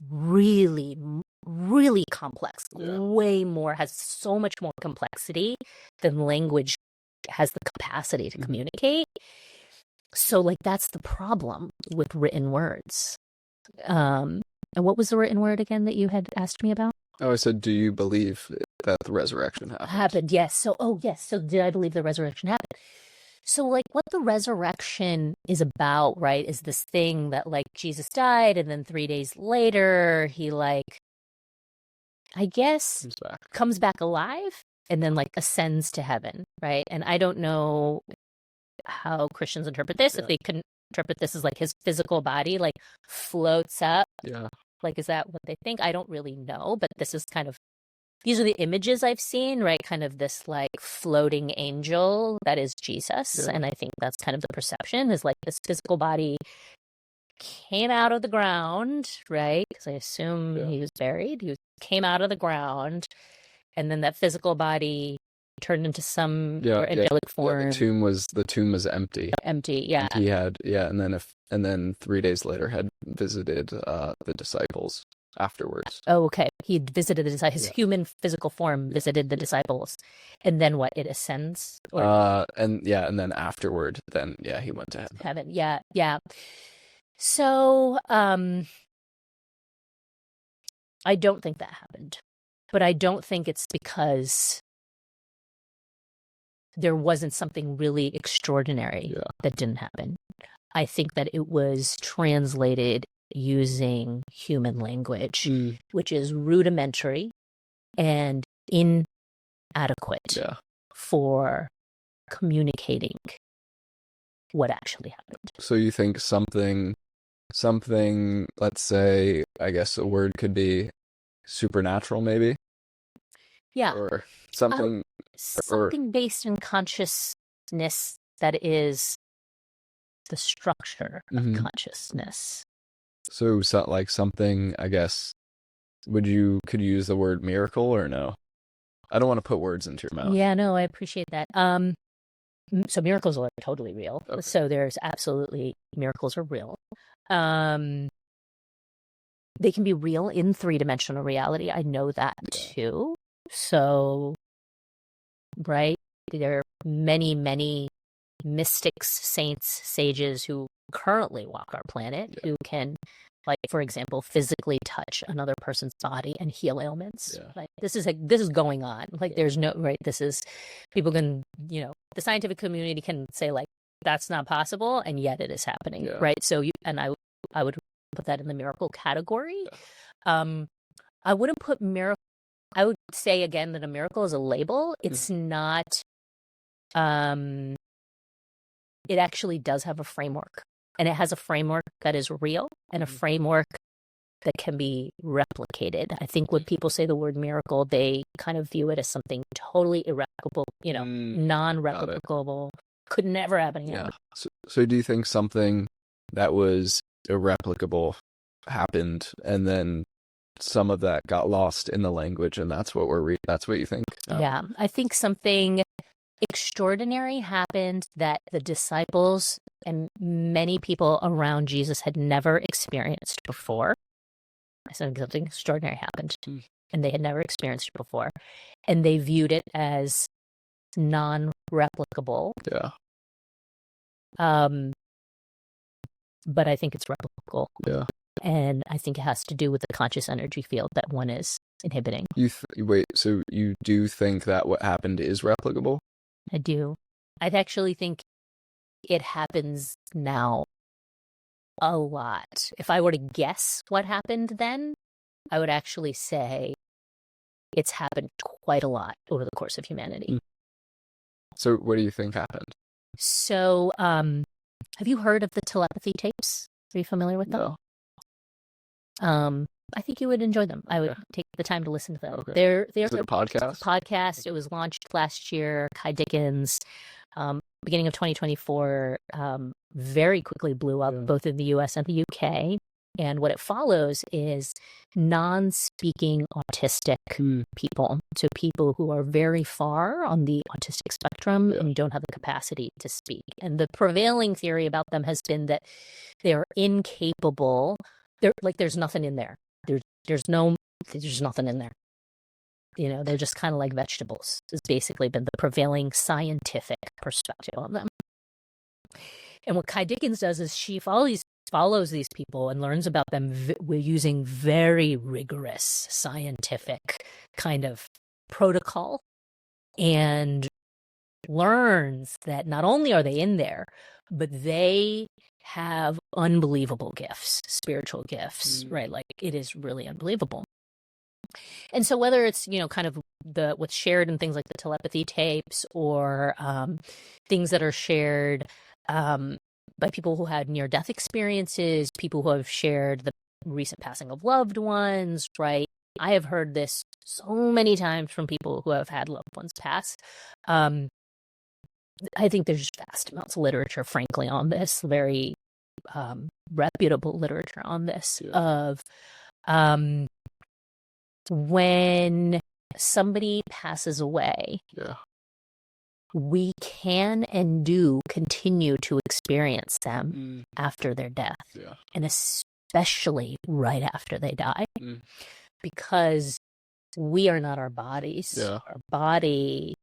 [SPEAKER 2] really, really complex, way more, has so much more complexity than language has the capacity to communicate. So like that's the problem with written words. And what was the written word again that you had asked me about?
[SPEAKER 1] Oh, I said, do you believe that the resurrection happened?
[SPEAKER 2] Yes. So, yes. So did I believe the resurrection happened? So like what the resurrection is about, right, is this thing that like Jesus died and then 3 days later he like, I guess, comes back alive and then like ascends to heaven, right? And I don't know how Christians interpret this, if they can interpret this as like his physical body like floats up.
[SPEAKER 1] Yeah.
[SPEAKER 2] Like, is that what they think? I don't really know, but this is kind of, these are the images I've seen, right? Kind of this like floating angel that is Jesus. And I think that's kind of the perception is like this physical body came out of the ground, right? Because I assume he was buried. He came out of the ground. And then that physical body turned into some angelic form.
[SPEAKER 1] The tomb was empty.
[SPEAKER 2] Empty, yeah.
[SPEAKER 1] And he had, and then 3 days later had visited the disciples afterwards.
[SPEAKER 2] Oh, okay. He visited the disciples. His human physical form visited the disciples. And then what? It ascends?
[SPEAKER 1] And then afterward, he went to heaven.
[SPEAKER 2] Heaven, yeah. So, I don't think that happened. But I don't think it's because there wasn't something really extraordinary that didn't happen. I think that it was translated using human language, which is rudimentary and inadequate for communicating what actually happened.
[SPEAKER 1] So you think something, let's say, I guess a word could be supernatural, maybe?
[SPEAKER 2] Yeah.
[SPEAKER 1] Or something.
[SPEAKER 2] Something based in consciousness that is the structure of consciousness.
[SPEAKER 1] So like something, I guess, could you use the word miracle or no? I don't want to put words into your mouth.
[SPEAKER 2] Yeah, no, I appreciate that. So miracles are totally real. Okay. So there's absolutely, miracles are real. They can be real in 3-dimensional reality. I know that too. So, right, there are many, many mystics, saints, sages who currently walk our planet who can, like, for example, physically touch another person's body and heal ailments. Like this is going on. Like there's no, right, this is, people can, the scientific community can say like that's not possible, and yet it is happening, right? So I would put that in the miracle category. I wouldn't put miracle. I would say again that a miracle is a label. It's not. It actually does have a framework, and it has a framework that is real and a framework that can be replicated. I think when people say the word miracle, they kind of view it as something totally irreplicable, non-replicable, could never happen again.
[SPEAKER 1] Yeah. So do you think something that was irreplicable happened, and then some of that got lost in the language, and that's what that's what you think?
[SPEAKER 2] Yeah, I think something extraordinary happened that the disciples and many people around Jesus had never experienced before. Something extraordinary happened, and they had never experienced it before, and they viewed it as non-replicable.
[SPEAKER 1] Yeah.
[SPEAKER 2] But I think it's replicable.
[SPEAKER 1] Yeah.
[SPEAKER 2] And I think it has to do with the conscious energy field that one is inhibiting.
[SPEAKER 1] Wait, so you do think that what happened is replicable?
[SPEAKER 2] I do. I actually think it happens now a lot. If I were to guess what happened then, I would actually say it's happened quite a lot over the course of humanity.
[SPEAKER 1] So what do you think happened?
[SPEAKER 2] So, have you heard of the telepathy tapes? Are you familiar with them?
[SPEAKER 1] No.
[SPEAKER 2] I think you would enjoy them. I would
[SPEAKER 1] Okay.
[SPEAKER 2] take the time to listen to them.
[SPEAKER 1] Okay.
[SPEAKER 2] They're
[SPEAKER 1] Is it a podcast?
[SPEAKER 2] podcast. It was launched last year. Kai Dickens, beginning of 2024, very quickly blew up both in the US and the UK. And what it follows is non-speaking autistic people. So people who are very far on the autistic spectrum and don't have the capacity to speak. And the prevailing theory about them has been that they are incapable. There's nothing in there. There's nothing in there. They're just kind of like vegetables. Has basically been the prevailing scientific perspective on them. And what Kai Dickens does is she follows these people and learns about them using very rigorous scientific kind of protocol, and learns that not only are they in there, but they have unbelievable gifts, spiritual gifts, right? Like, it is really unbelievable. And so whether it's, kind of what's shared in things like the telepathy tapes, or things that are shared by people who had near-death experiences, people who have shared the recent passing of loved ones, right? I have heard this so many times from people who have had loved ones pass. I think there's vast amounts of literature, frankly, on this, very reputable literature on this, of when somebody passes away, we can and do continue to experience them after their death, and especially right after they die, because we are not our bodies. Our body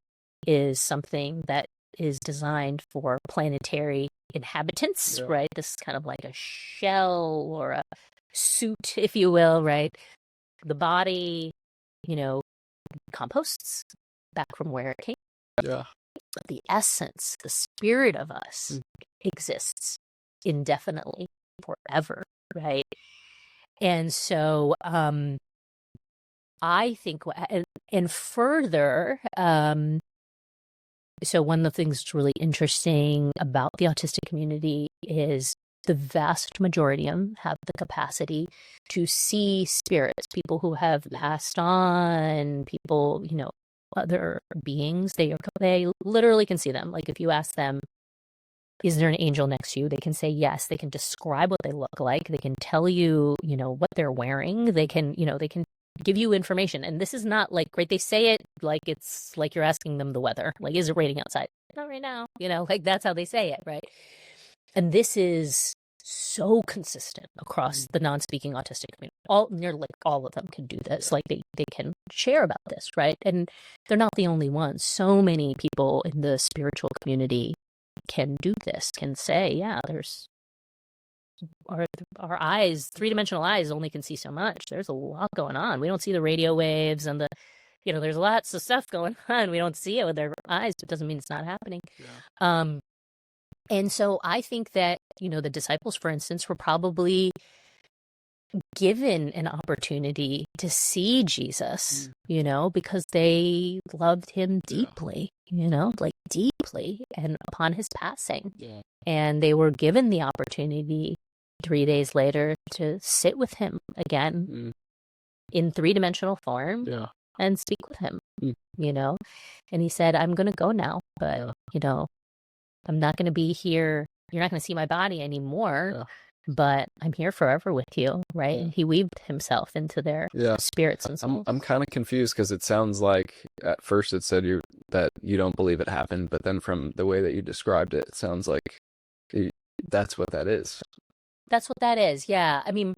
[SPEAKER 2] is something that is designed for planetary inhabitants, right? This is kind of like a shell or a suit, if you will, right? The body, composts back from where it came. But the essence, the spirit of us exists indefinitely, forever, right? And so I think, and further, so one of the things that's really interesting about the autistic community is the vast majority of them have the capacity to see spirits, people who have passed on, people, other beings. They literally can see them. Like, if you ask them, is there an angel next to you? They can say yes. They can describe what they look like. They can tell you, what they're wearing. They can give you information. And this is not like, right, they say it like it's like you're asking them the weather. Like, is it raining outside? Not right now. Like, that's how they say it, right? And this is so consistent across the non-speaking autistic community. Nearly all of them can do this. Like, they can share about this, right? And they're not the only ones. So many people in the spiritual community can do this, can say, yeah, there's our eyes, three-dimensional eyes only can see so much. There's a lot going on. We don't see the radio waves and there's lots of stuff going on. We don't see it with our eyes, but it doesn't mean it's not happening. And so I think that, the disciples, for instance, were probably given an opportunity to see Jesus, because they loved him deeply, like deeply, and upon his passing. And they were given the opportunity 3 days later to sit with him again in three-dimensional form and speak with him, And he said, I'm going to go now, but, I'm not going to be here. You're not going to see my body anymore, but I'm here forever with you, right? And he weaved himself into their spirits and souls.
[SPEAKER 1] I'm kind of confused, because it sounds like at first it said that you don't believe it happened, but then from the way that you described it, it sounds like that's what that is.
[SPEAKER 2] That's what that is, yeah. I mean,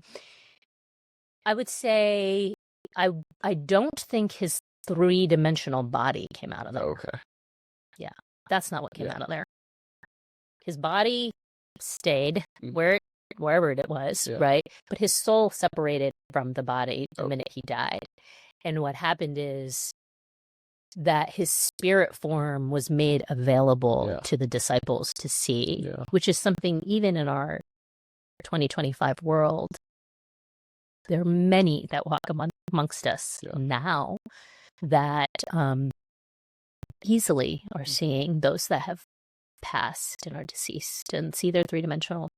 [SPEAKER 2] I would say I don't think his three-dimensional body came out of there.
[SPEAKER 1] Okay.
[SPEAKER 2] Yeah, that's not what came out of there. His body stayed wherever it was, right? But his soul separated from the body the minute he died. And what happened is that his spirit form was made available to the disciples to see, which is something even in our 2025 world, there are many that walk amongst us now that easily are seeing those that have passed and are deceased and see their three-dimensional,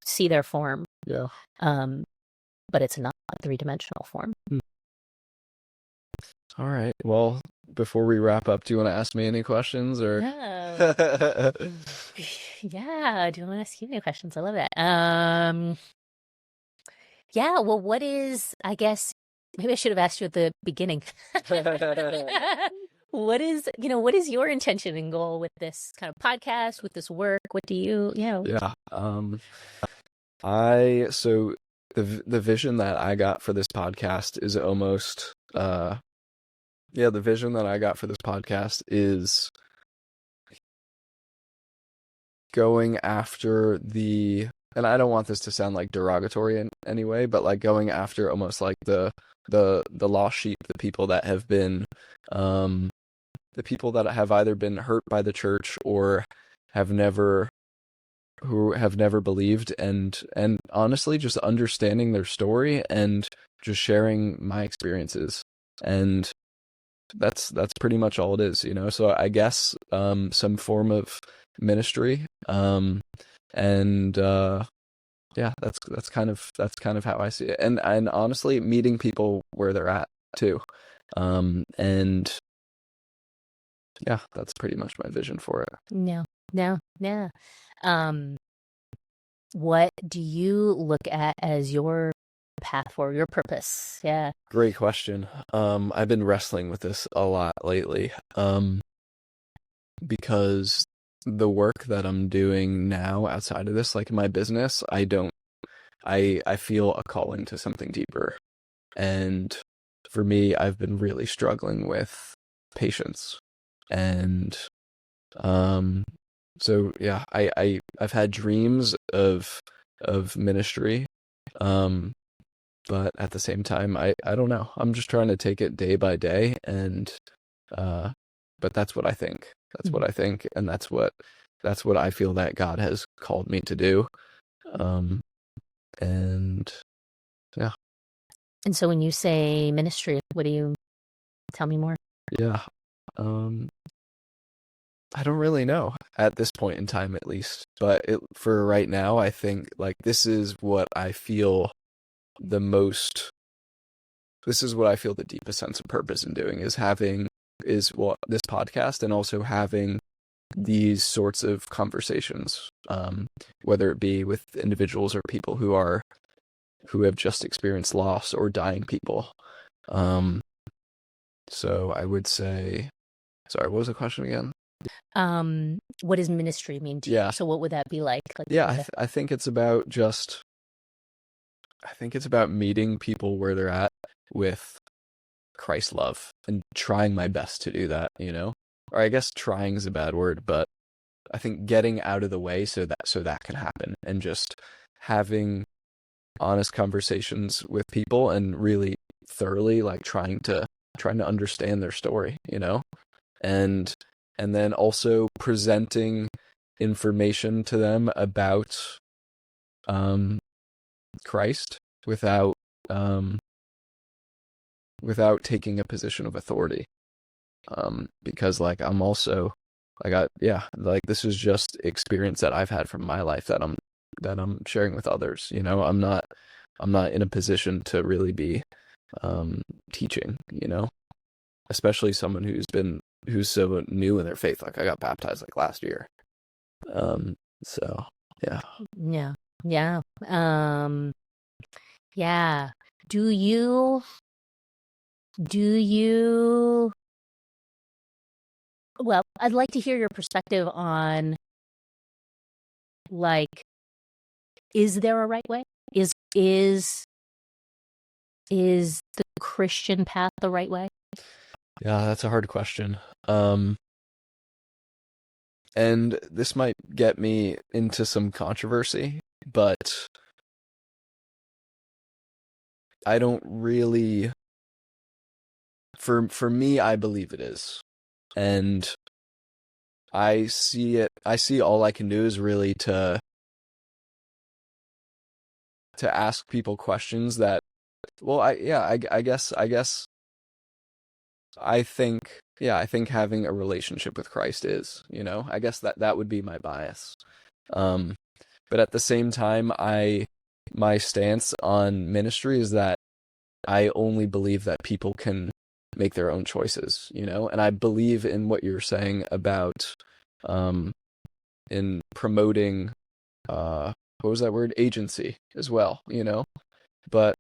[SPEAKER 2] see their form.
[SPEAKER 1] Yeah.
[SPEAKER 2] But it's not a three-dimensional form.
[SPEAKER 1] All right. Well, before we wrap up, do you want to ask me any questions or?
[SPEAKER 2] Yeah. Yeah. Do you want to ask you any questions? I love that. Yeah. Well, what is, I guess, maybe I should have asked you at the beginning. What is your intention and goal with this kind of podcast, with this work? What do you,
[SPEAKER 1] Yeah. So the vision that I got for this podcast is almost the vision that I got for this podcast is going after and I don't want this to sound like derogatory in any way, but like going after almost like the lost sheep, the people that have been the people that have either been hurt by the church or who have never believed, and honestly just understanding their story and just sharing my experiences. And that's pretty much all it is, so I guess some form of ministry, and yeah, that's kind of how I see it, and honestly meeting people where they're at too, and yeah, that's pretty much my vision for it.
[SPEAKER 2] No. What do you look at as your path forward, your purpose? Yeah.
[SPEAKER 1] Great question. I've been wrestling with this a lot lately, because the work that I'm doing now outside of this, like my business, I feel a calling to something deeper. And for me, I've been really struggling with patience. And so yeah, I've had dreams of ministry, but at the same time, I don't know. I'm just trying to take it day by day, and but that's what I think. That's what I think, and that's what I feel that God has called me to do. And yeah.
[SPEAKER 2] And so when you say ministry, what do you tell me more?
[SPEAKER 1] Yeah. I don't really know at this point in time, at least, but for right now, I think like this is what I feel the most. This is what I feel the deepest sense of purpose in doing is this podcast, and also having these sorts of conversations, whether it be with individuals or people who have just experienced loss or dying people. So I would say, sorry, what was the question again?
[SPEAKER 2] What does ministry mean to you?
[SPEAKER 1] Yeah.
[SPEAKER 2] So what would that be like?
[SPEAKER 1] Yeah, I think it's about meeting people where they're at with Christ's love and trying my best to do that, or I guess trying is a bad word, but I think getting out of the way so that can happen, and just having honest conversations with people and really thoroughly like trying to understand their story, and then also presenting information to them about Christ without taking a position of authority, because like I'm also like this is just experience that I've had from my life that I'm sharing with others. I'm not in a position to really be teaching, especially someone who's so new in their faith. Like I got baptized like last year. So yeah.
[SPEAKER 2] Yeah. Yeah. Do you well, I'd like to hear your perspective on, like, is there a right way? Is the Christian path the right way?
[SPEAKER 1] Yeah, that's a hard question. And this might get me into some controversy, but I don't really, for me, I believe it is. And I see all I can do is really to ask people questions that, well, I guess I think, I think having a relationship with Christ is, I guess that would be my bias. Um, but at the same time, my stance on ministry is that I only believe that people can make their own choices, and I believe in what you're saying about, in promoting, what was that word? Agency as well, but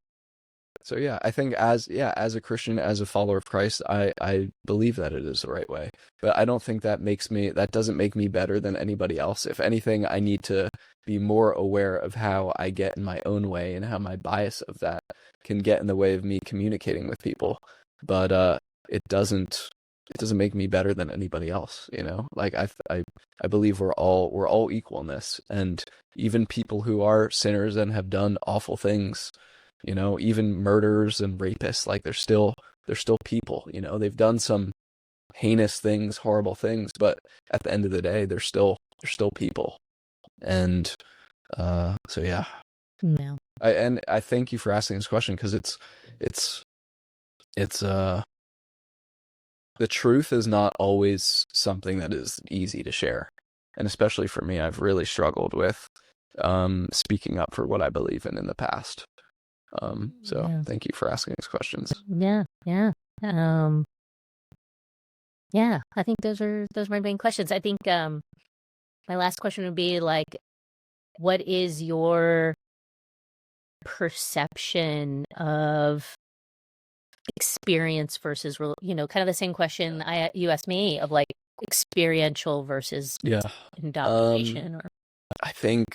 [SPEAKER 1] so yeah, I think as a Christian, as a follower of Christ, I believe that it is the right way. But I don't think that doesn't make me better than anybody else. If anything, I need to be more aware of how I get in my own way and how my bias of that can get in the way of me communicating with people. But it doesn't make me better than anybody else, Like I believe we're all equal in this, and even people who are sinners and have done awful things, even murderers and rapists, like they're still people, they've done some heinous things, horrible things, but at the end of the day, they're still people. And so yeah.
[SPEAKER 2] No.
[SPEAKER 1] I thank you for asking this question, because it's the truth is not always something that is easy to share. And especially for me, I've really struggled with speaking up for what I believe in the past. So
[SPEAKER 2] Yeah.
[SPEAKER 1] thank you for asking these questions.
[SPEAKER 2] Yeah. I think those are my main questions. I think my last question would be like, what is your perception of experience versus kind of the same question you asked me of like experiential versus indoctrination, or
[SPEAKER 1] I think,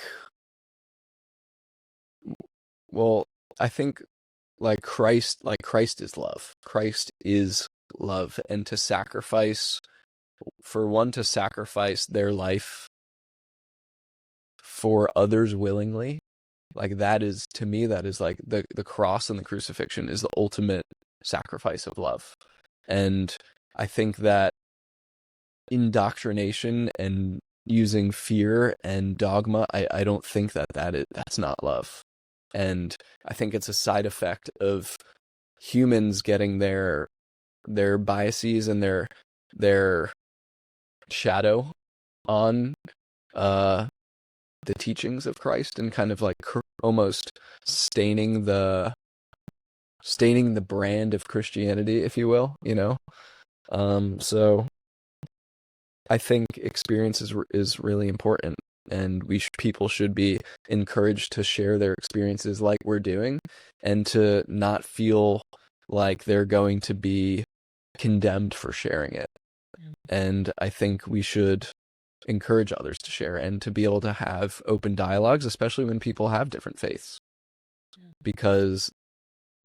[SPEAKER 1] well, I think like Christ is love. Christ is love, and to sacrifice their life for others willingly, like that is, to me, that is like the cross and the crucifixion is the ultimate sacrifice of love. And I think that indoctrination and using fear and dogma, I don't think that's not love. And I think it's a side effect of humans getting their biases and their shadow on the teachings of Christ, and kind of like almost staining the brand of Christianity, if you will, so I think experience is really important, and people should be encouraged to share their experiences like we're doing, and to not feel like they're going to be condemned for sharing it. And I think we should encourage others to share and to be able to have open dialogues, especially when people have different faiths, because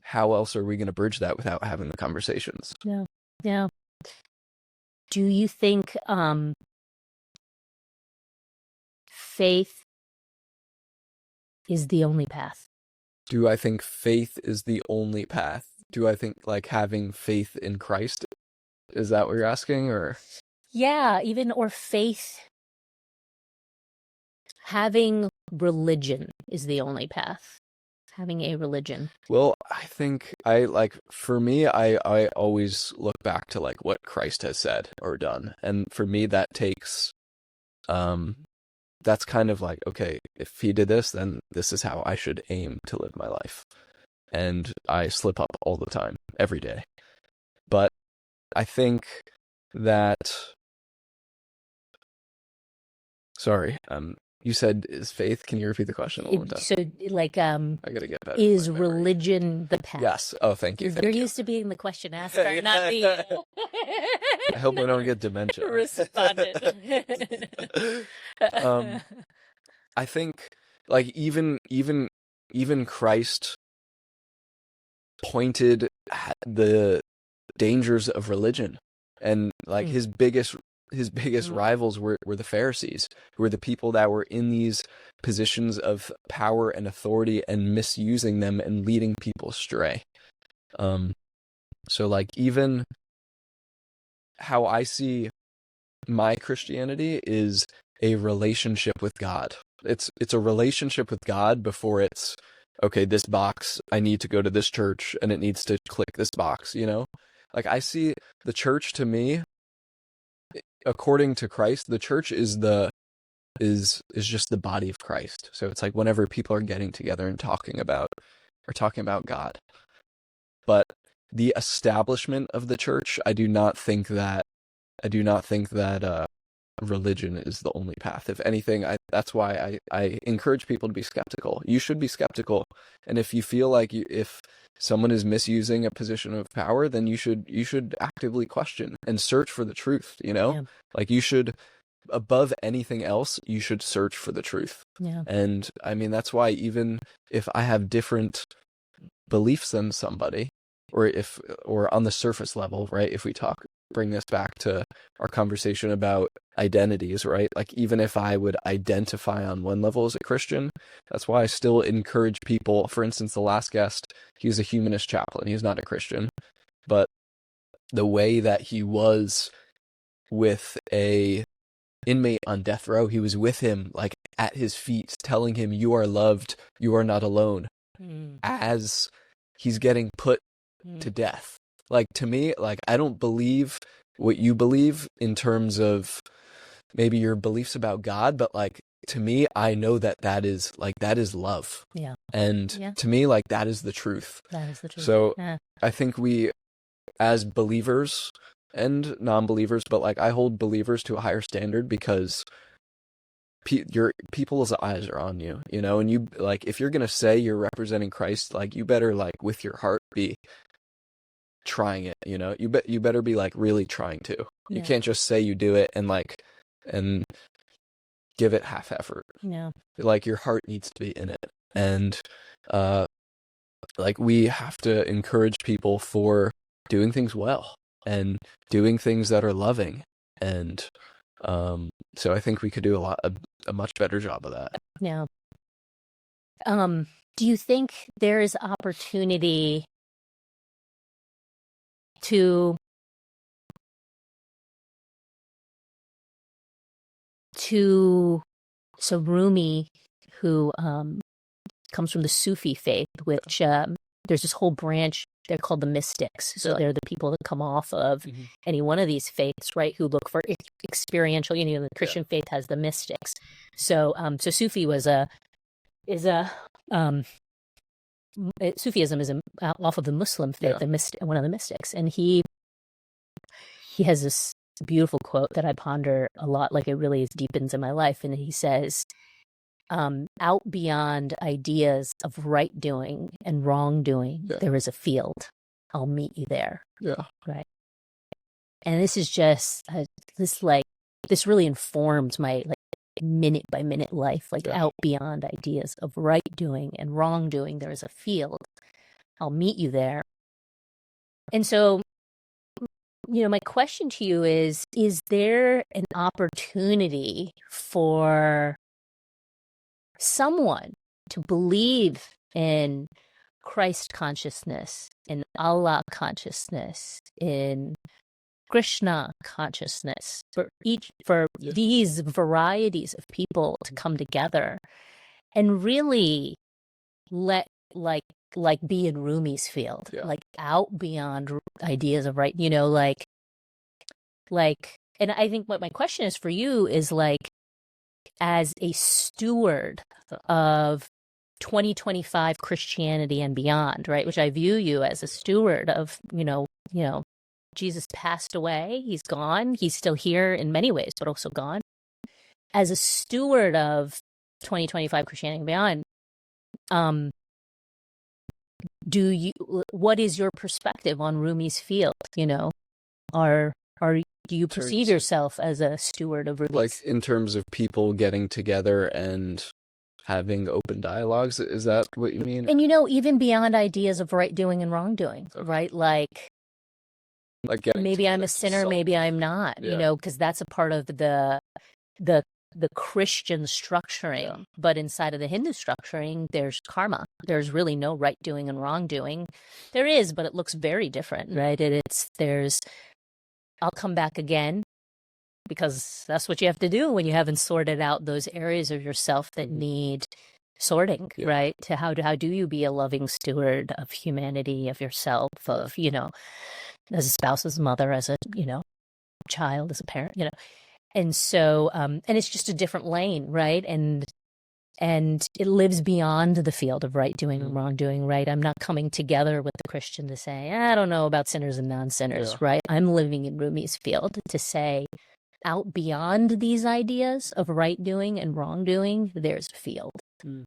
[SPEAKER 1] how else are we going to bridge that without having the conversations?
[SPEAKER 2] Yeah. Do you think faith is the only path?
[SPEAKER 1] Do I think faith is the only path? Do I think like having faith in Christ? Is that what you're asking, or?
[SPEAKER 2] Yeah, or faith, having religion is the only path. Having a religion.
[SPEAKER 1] Well, I think for me, I always look back to like what Christ has said or done. And for me, that takes, that's kind of like, okay, if he did this, then this is how I should aim to live my life. And I slip up all the time, every day. But I think that, sorry, you said, is faith? Can you repeat the question one more time?
[SPEAKER 2] So, like, I
[SPEAKER 1] gotta get better.
[SPEAKER 2] Is religion the path?
[SPEAKER 1] Yes. Oh, thank you.
[SPEAKER 2] You're used to being the question asker, not the.
[SPEAKER 1] I hope I don't get dementia.
[SPEAKER 2] Responded.
[SPEAKER 1] I think, like, even Christ pointed at the dangers of religion, and like his biggest rivals were the Pharisees, who were the people that were in these positions of power and authority and misusing them and leading people astray. So like, even how I see my Christianity is a relationship with God. It's a relationship with God before it's, okay, this box, I need to go to this church and it needs to click this box, Like I see the church, to me, according to Christ, the church is just the body of Christ. So it's like whenever people are getting together and talking about God. But the establishment of the church, I do not think that religion is the only path. If anything, that's why I encourage people to be skeptical. You should be skeptical. And if you feel like if someone is misusing a position of power, then you should actively question and search for the truth,
[SPEAKER 2] Yeah.
[SPEAKER 1] Like you should, above anything else, you should search for the truth.
[SPEAKER 2] Yeah.
[SPEAKER 1] And I mean, that's why even if I have different beliefs than somebody, or on the surface level, right? If we bring this back to our conversation about identities, right? Like even if I would identify on one level as a Christian, that's why I still encourage people. For instance, the last guest, he's a humanist chaplain. He's not a Christian, but the way that he was with a inmate on death row, he was with him, like at his feet, telling him, "You are loved, you are not alone," as he's getting put to death. Like, to me, like, I don't believe what you believe in terms of maybe your beliefs about God, but like, to me, I know that is love.
[SPEAKER 2] Yeah.
[SPEAKER 1] And to me, like, that is the truth.
[SPEAKER 2] That is the truth.
[SPEAKER 1] So
[SPEAKER 2] Yeah.
[SPEAKER 1] I think we, as believers and non-believers, but like, I hold believers to a higher standard because your people's eyes are on you, and you, like, if you're gonna say you're representing Christ, like, you better, like, with your heart be trying it, you better be, like, really trying to. You can't just say you do it and give it half effort.
[SPEAKER 2] Yeah.
[SPEAKER 1] Like, your heart needs to be in it. And like, we have to encourage people for doing things well and doing things that are loving. And so I think we could do a much better job of that.
[SPEAKER 2] Yeah. Do you think there is opportunity to so Rumi, who comes from the Sufi faith, which there's this whole branch, they're called the mystics. So they're the people that come off of any one of these faiths, right, who look for experiential. The Christian faith has the mystics. So Sufi Sufism is off of the Muslim faith, one of the mystics, and he has this beautiful quote that I ponder a lot, like it really deepens in my life, and he says, out beyond ideas of right doing and wrongdoing, there is a field. I'll meet you there.
[SPEAKER 1] Yeah.
[SPEAKER 2] Right. And this is just this really informs my minute by minute life, out beyond ideas of right doing and wrongdoing, there is a field. I'll meet you there. And so, my question to you is there an opportunity for someone to believe in Christ consciousness, in Allah consciousness, in Krishna consciousness, for these varieties of people to come together and really let be in Rumi's field, out beyond ideas of right, and I think what my question is for you is as a steward of 2025 Christianity and beyond, right? Which I view you as a steward of, Jesus passed away. He's gone. He's still here in many ways, but also gone. As a steward of 2025 Christianity and beyond, what is your perspective on Rumi's field? Do you perceive yourself as a steward of Rumi's?
[SPEAKER 1] Like, in terms of people getting together and having open dialogues, is that what you mean?
[SPEAKER 2] And even beyond ideas of right doing and wrongdoing, right? Like maybe I'm a sinner, maybe I'm not, because that's a part of the Christian structuring. Yeah. But inside of the Hindu structuring, there's karma. There's really no right doing and wrongdoing. There is, but it looks very different, right? I'll come back again, because that's what you have to do when you haven't sorted out those areas of yourself that need sorting, right? How do you be a loving steward of humanity, of yourself, of, as a spouse, as a mother, as a, child, as a parent, And so, and it's just a different lane, right? And it lives beyond the field of right doing and wrong doing, right? I'm not coming together with the Christian to say, I don't know about sinners and non-sinners, right? I'm living in Rumi's field to say, out beyond these ideas of right doing and wrong doing, there's a field. And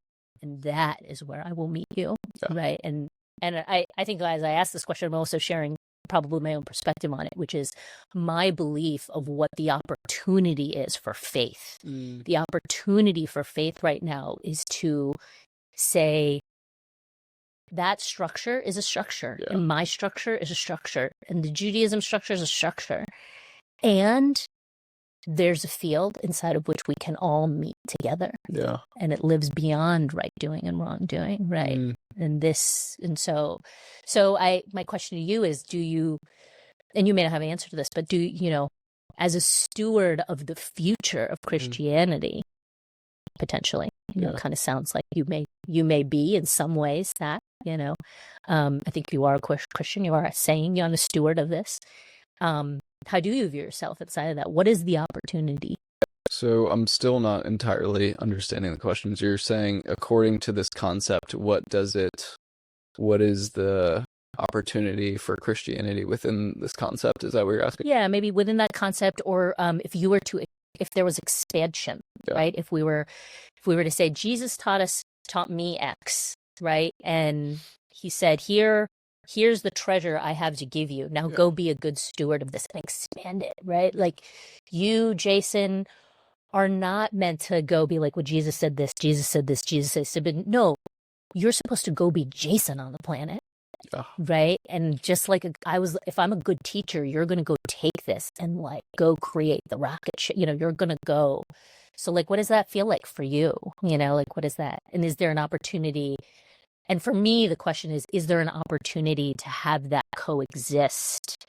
[SPEAKER 2] that is where I will meet you, right? And I think as I ask this question, I'm also sharing probably my own perspective on it, which is my belief of what the opportunity is for faith. The opportunity for faith right now is to say that structure is a structure, and my structure is a structure, and the Judaism structure is a structure. And there's a field inside of which we can all meet together. And it lives beyond right doing and wrong doing, right? My question to you is, and you may not have an answer to this, but as a steward of the future of Christianity, potentially, kind of sounds like you may be in some ways that, I think you are a Christian, you are saying you're a steward of this. How do you view yourself inside of that? What is the opportunity?
[SPEAKER 1] So I'm still not entirely understanding the questions. You're saying, according to this concept, what is the opportunity for Christianity within this concept? Is that what you're asking?
[SPEAKER 2] Yeah, maybe within that concept, or if there was expansion, right? If we were to say, Jesus taught me X, right? And he said, here's the treasure I have to give you. Now go be a good steward of this and expand it, right? Like you, Jason, are not meant to go be like, well, Jesus said this, Jesus said this, Jesus said this. But no, you're supposed to go be Jason on the planet. Right. And just like if I'm a good teacher, you're going to go take this and like go create the rocket ship. You're going to go. So like, what does that feel like for you? Like, what is that? And is there an opportunity? And for me, the question is there an opportunity to have that coexist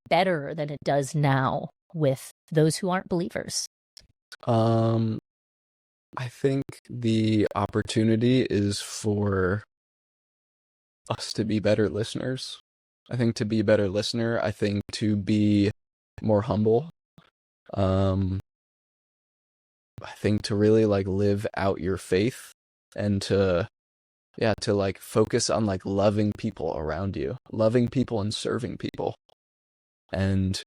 [SPEAKER 2] better than it does now with those who aren't believers?
[SPEAKER 1] I think the opportunity is for us to be better listeners. I think to be a better listener, I think to be more humble. I think to really like live out your faith and to like focus on like loving people around you, loving people and serving people, and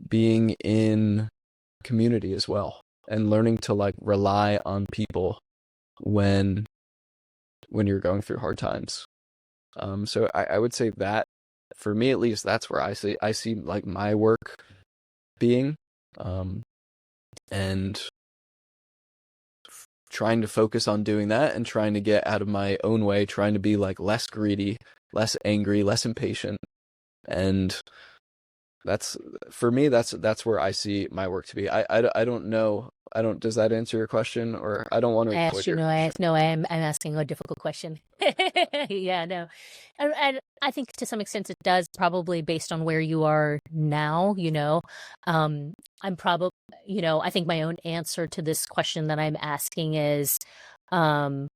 [SPEAKER 1] being in community as well, and learning to like rely on people when you're going through hard times. So I would say that for me, at least, that's where I see like my work being, and trying to focus on doing that and trying to get out of my own way, trying to be like less greedy, less angry, less impatient. And that's, for me, that's where I see my work to be. I don't know. Does that answer your question? Or I don't want to.
[SPEAKER 2] I asked you, I'm asking a difficult question. Yeah, no. And I think to some extent it does, probably based on where you are now, I'm probably, I think my own answer to this question that I'm asking is, my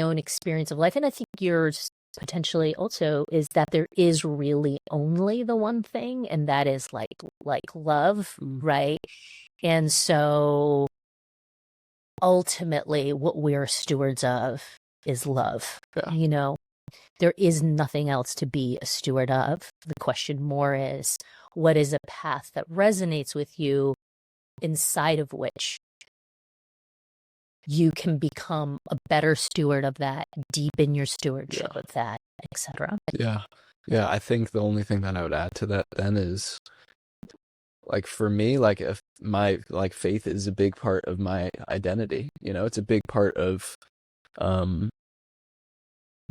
[SPEAKER 2] own experience of life. And I think yours potentially also is that there is really only the one thing, and that is like love, right? And so ultimately what we're stewards of is love. There is nothing else to be a steward of. The question more is, what is a path that resonates with you, inside of which you can become a better steward of that, deepen your stewardship of that, etc.
[SPEAKER 1] Yeah. I think the only thing that I would add to that then is, like, for me, like, if my like faith is a big part of my identity, it's a big part of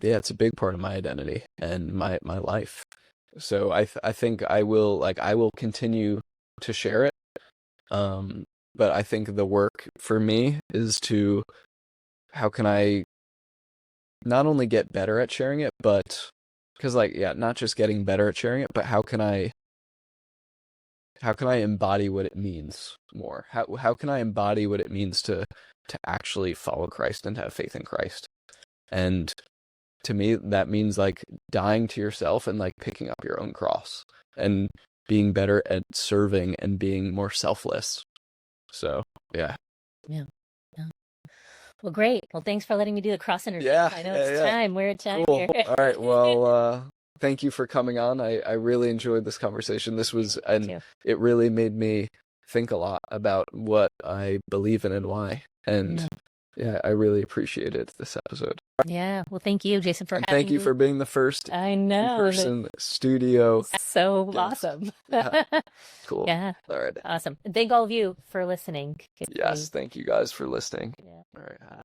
[SPEAKER 1] it's a big part of my identity and my life. So I think I will continue to share it. But I think the work for me is to, how can I not only get better at sharing it, but because not just getting better at sharing it, but how can I embody what it means more? How can I embody what it means to actually follow Christ and have faith in Christ? And to me, that means like dying to yourself and like picking up your own cross and being better at serving and being more selfless. So, yeah.
[SPEAKER 2] Yeah. Yeah. Well, great. Well, thanks for letting me do the cross interview.
[SPEAKER 1] Yeah,
[SPEAKER 2] I know
[SPEAKER 1] yeah,
[SPEAKER 2] it's
[SPEAKER 1] yeah.
[SPEAKER 2] time. We're at time
[SPEAKER 1] Cool.
[SPEAKER 2] here.
[SPEAKER 1] All right. Well, thank you for coming on. I really enjoyed this conversation.
[SPEAKER 2] Too.
[SPEAKER 1] It really made me think a lot about what I believe in and why. And yeah, I really appreciated this episode.
[SPEAKER 2] Yeah. Well, thank you, Jason, for
[SPEAKER 1] And
[SPEAKER 2] having
[SPEAKER 1] thank you
[SPEAKER 2] me.
[SPEAKER 1] for being the first
[SPEAKER 2] I know.
[SPEAKER 1] in-person studio.
[SPEAKER 2] So
[SPEAKER 1] guest.
[SPEAKER 2] awesome.
[SPEAKER 1] Yeah. Cool.
[SPEAKER 2] Yeah.
[SPEAKER 1] All right.
[SPEAKER 2] Awesome. And thank all of you for listening.
[SPEAKER 1] Yes, thank you guys for listening.
[SPEAKER 2] Yeah.
[SPEAKER 1] All right.